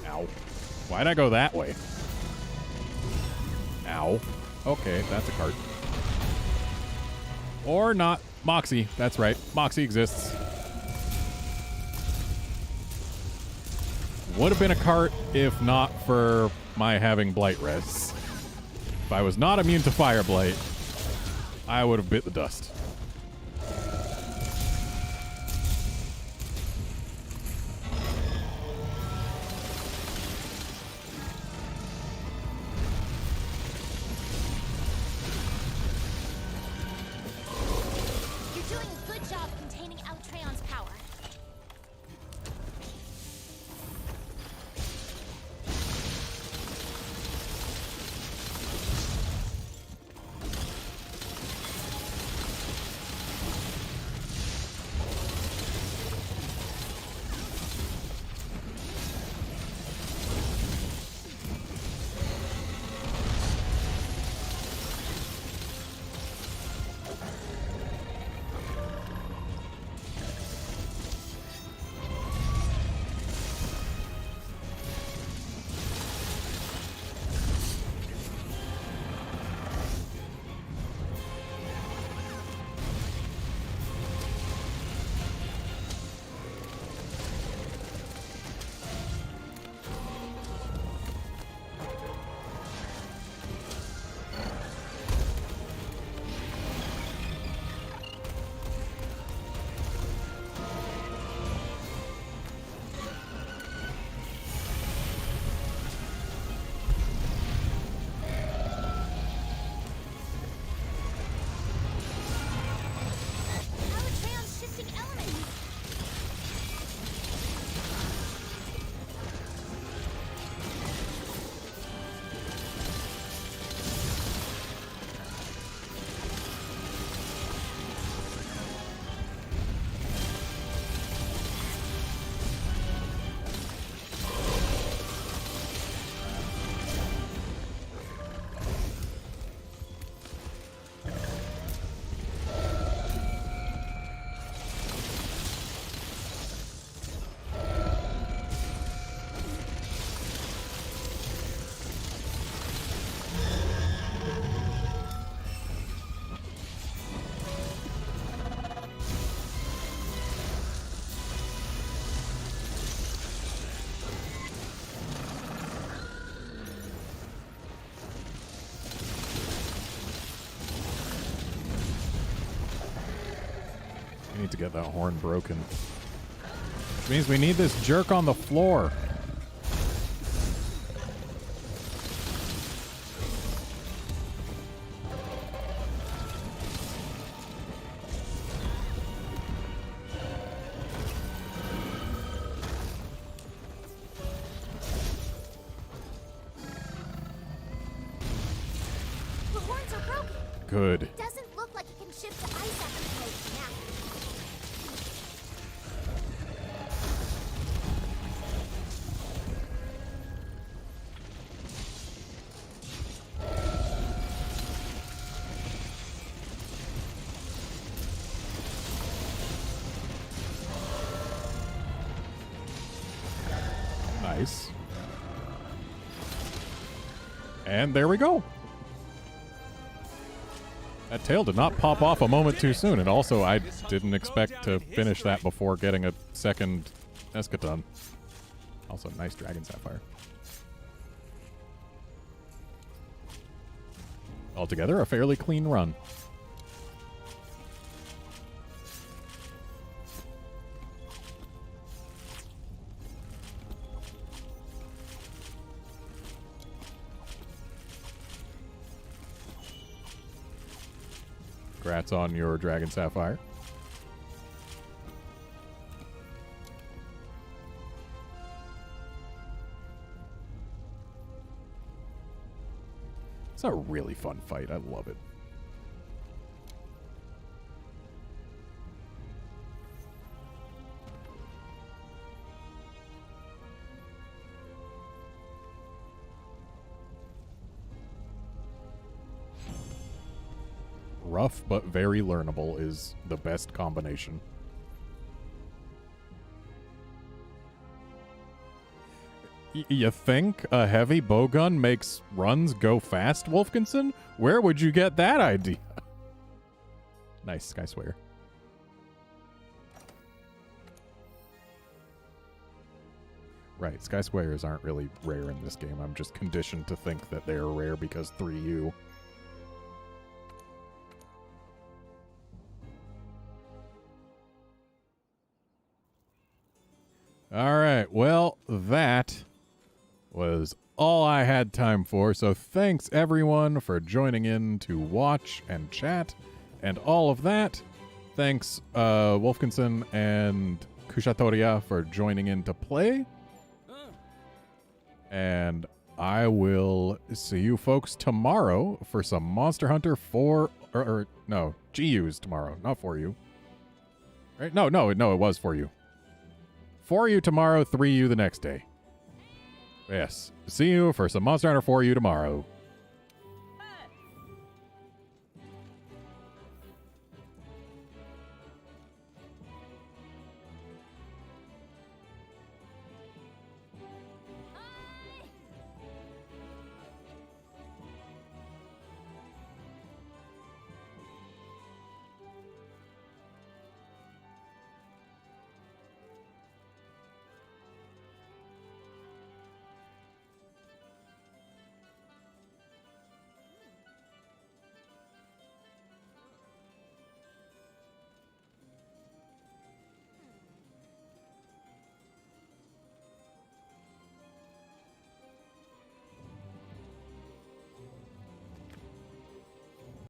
Speaker 1: Ow. Why'd I go that way? Ow. Okay, that's a cart. Or not. Moxie. That's right. Moxie exists. Would have been a cart if not for my having Blight Res. If I was not immune to Fire Blight, I would have bit the dust.
Speaker 2: Alatreon's power. Alatreon's shifting elements.
Speaker 1: We need to get that horn broken. Which means we need this jerk on the floor.
Speaker 2: The horns are broken.
Speaker 1: Good.
Speaker 2: It doesn't look like it can shift to ice after break now.
Speaker 1: Nice. And there we go. That tail did not pop off a moment too soon, and also I didn't expect to finish that before getting a second eschaton. Also, nice Dragon Sapphire. Altogether, a fairly clean run. Congrats on your Dragon Sapphire. It's a really fun fight. I love it. Rough but very learnable is the best combination. You think a heavy bowgun makes runs go fast, Wolfkinson? Where would you get that idea? Nice, Sky Swayer. Right, Sky Swayers aren't really rare in this game. I'm just conditioned to think that they're rare because 3U. All right, well, that was all I had time for, so thanks everyone for joining in to watch and chat and all of that, Thanks, Wolfkinson and Kushatoria for joining in to play. And I will see you folks tomorrow for some Monster Hunter 4, or no, GUs tomorrow, not for you. Right? No, it was for you. For you tomorrow, 3U the next day. Yes. See you for some Monster Hunter 4U tomorrow.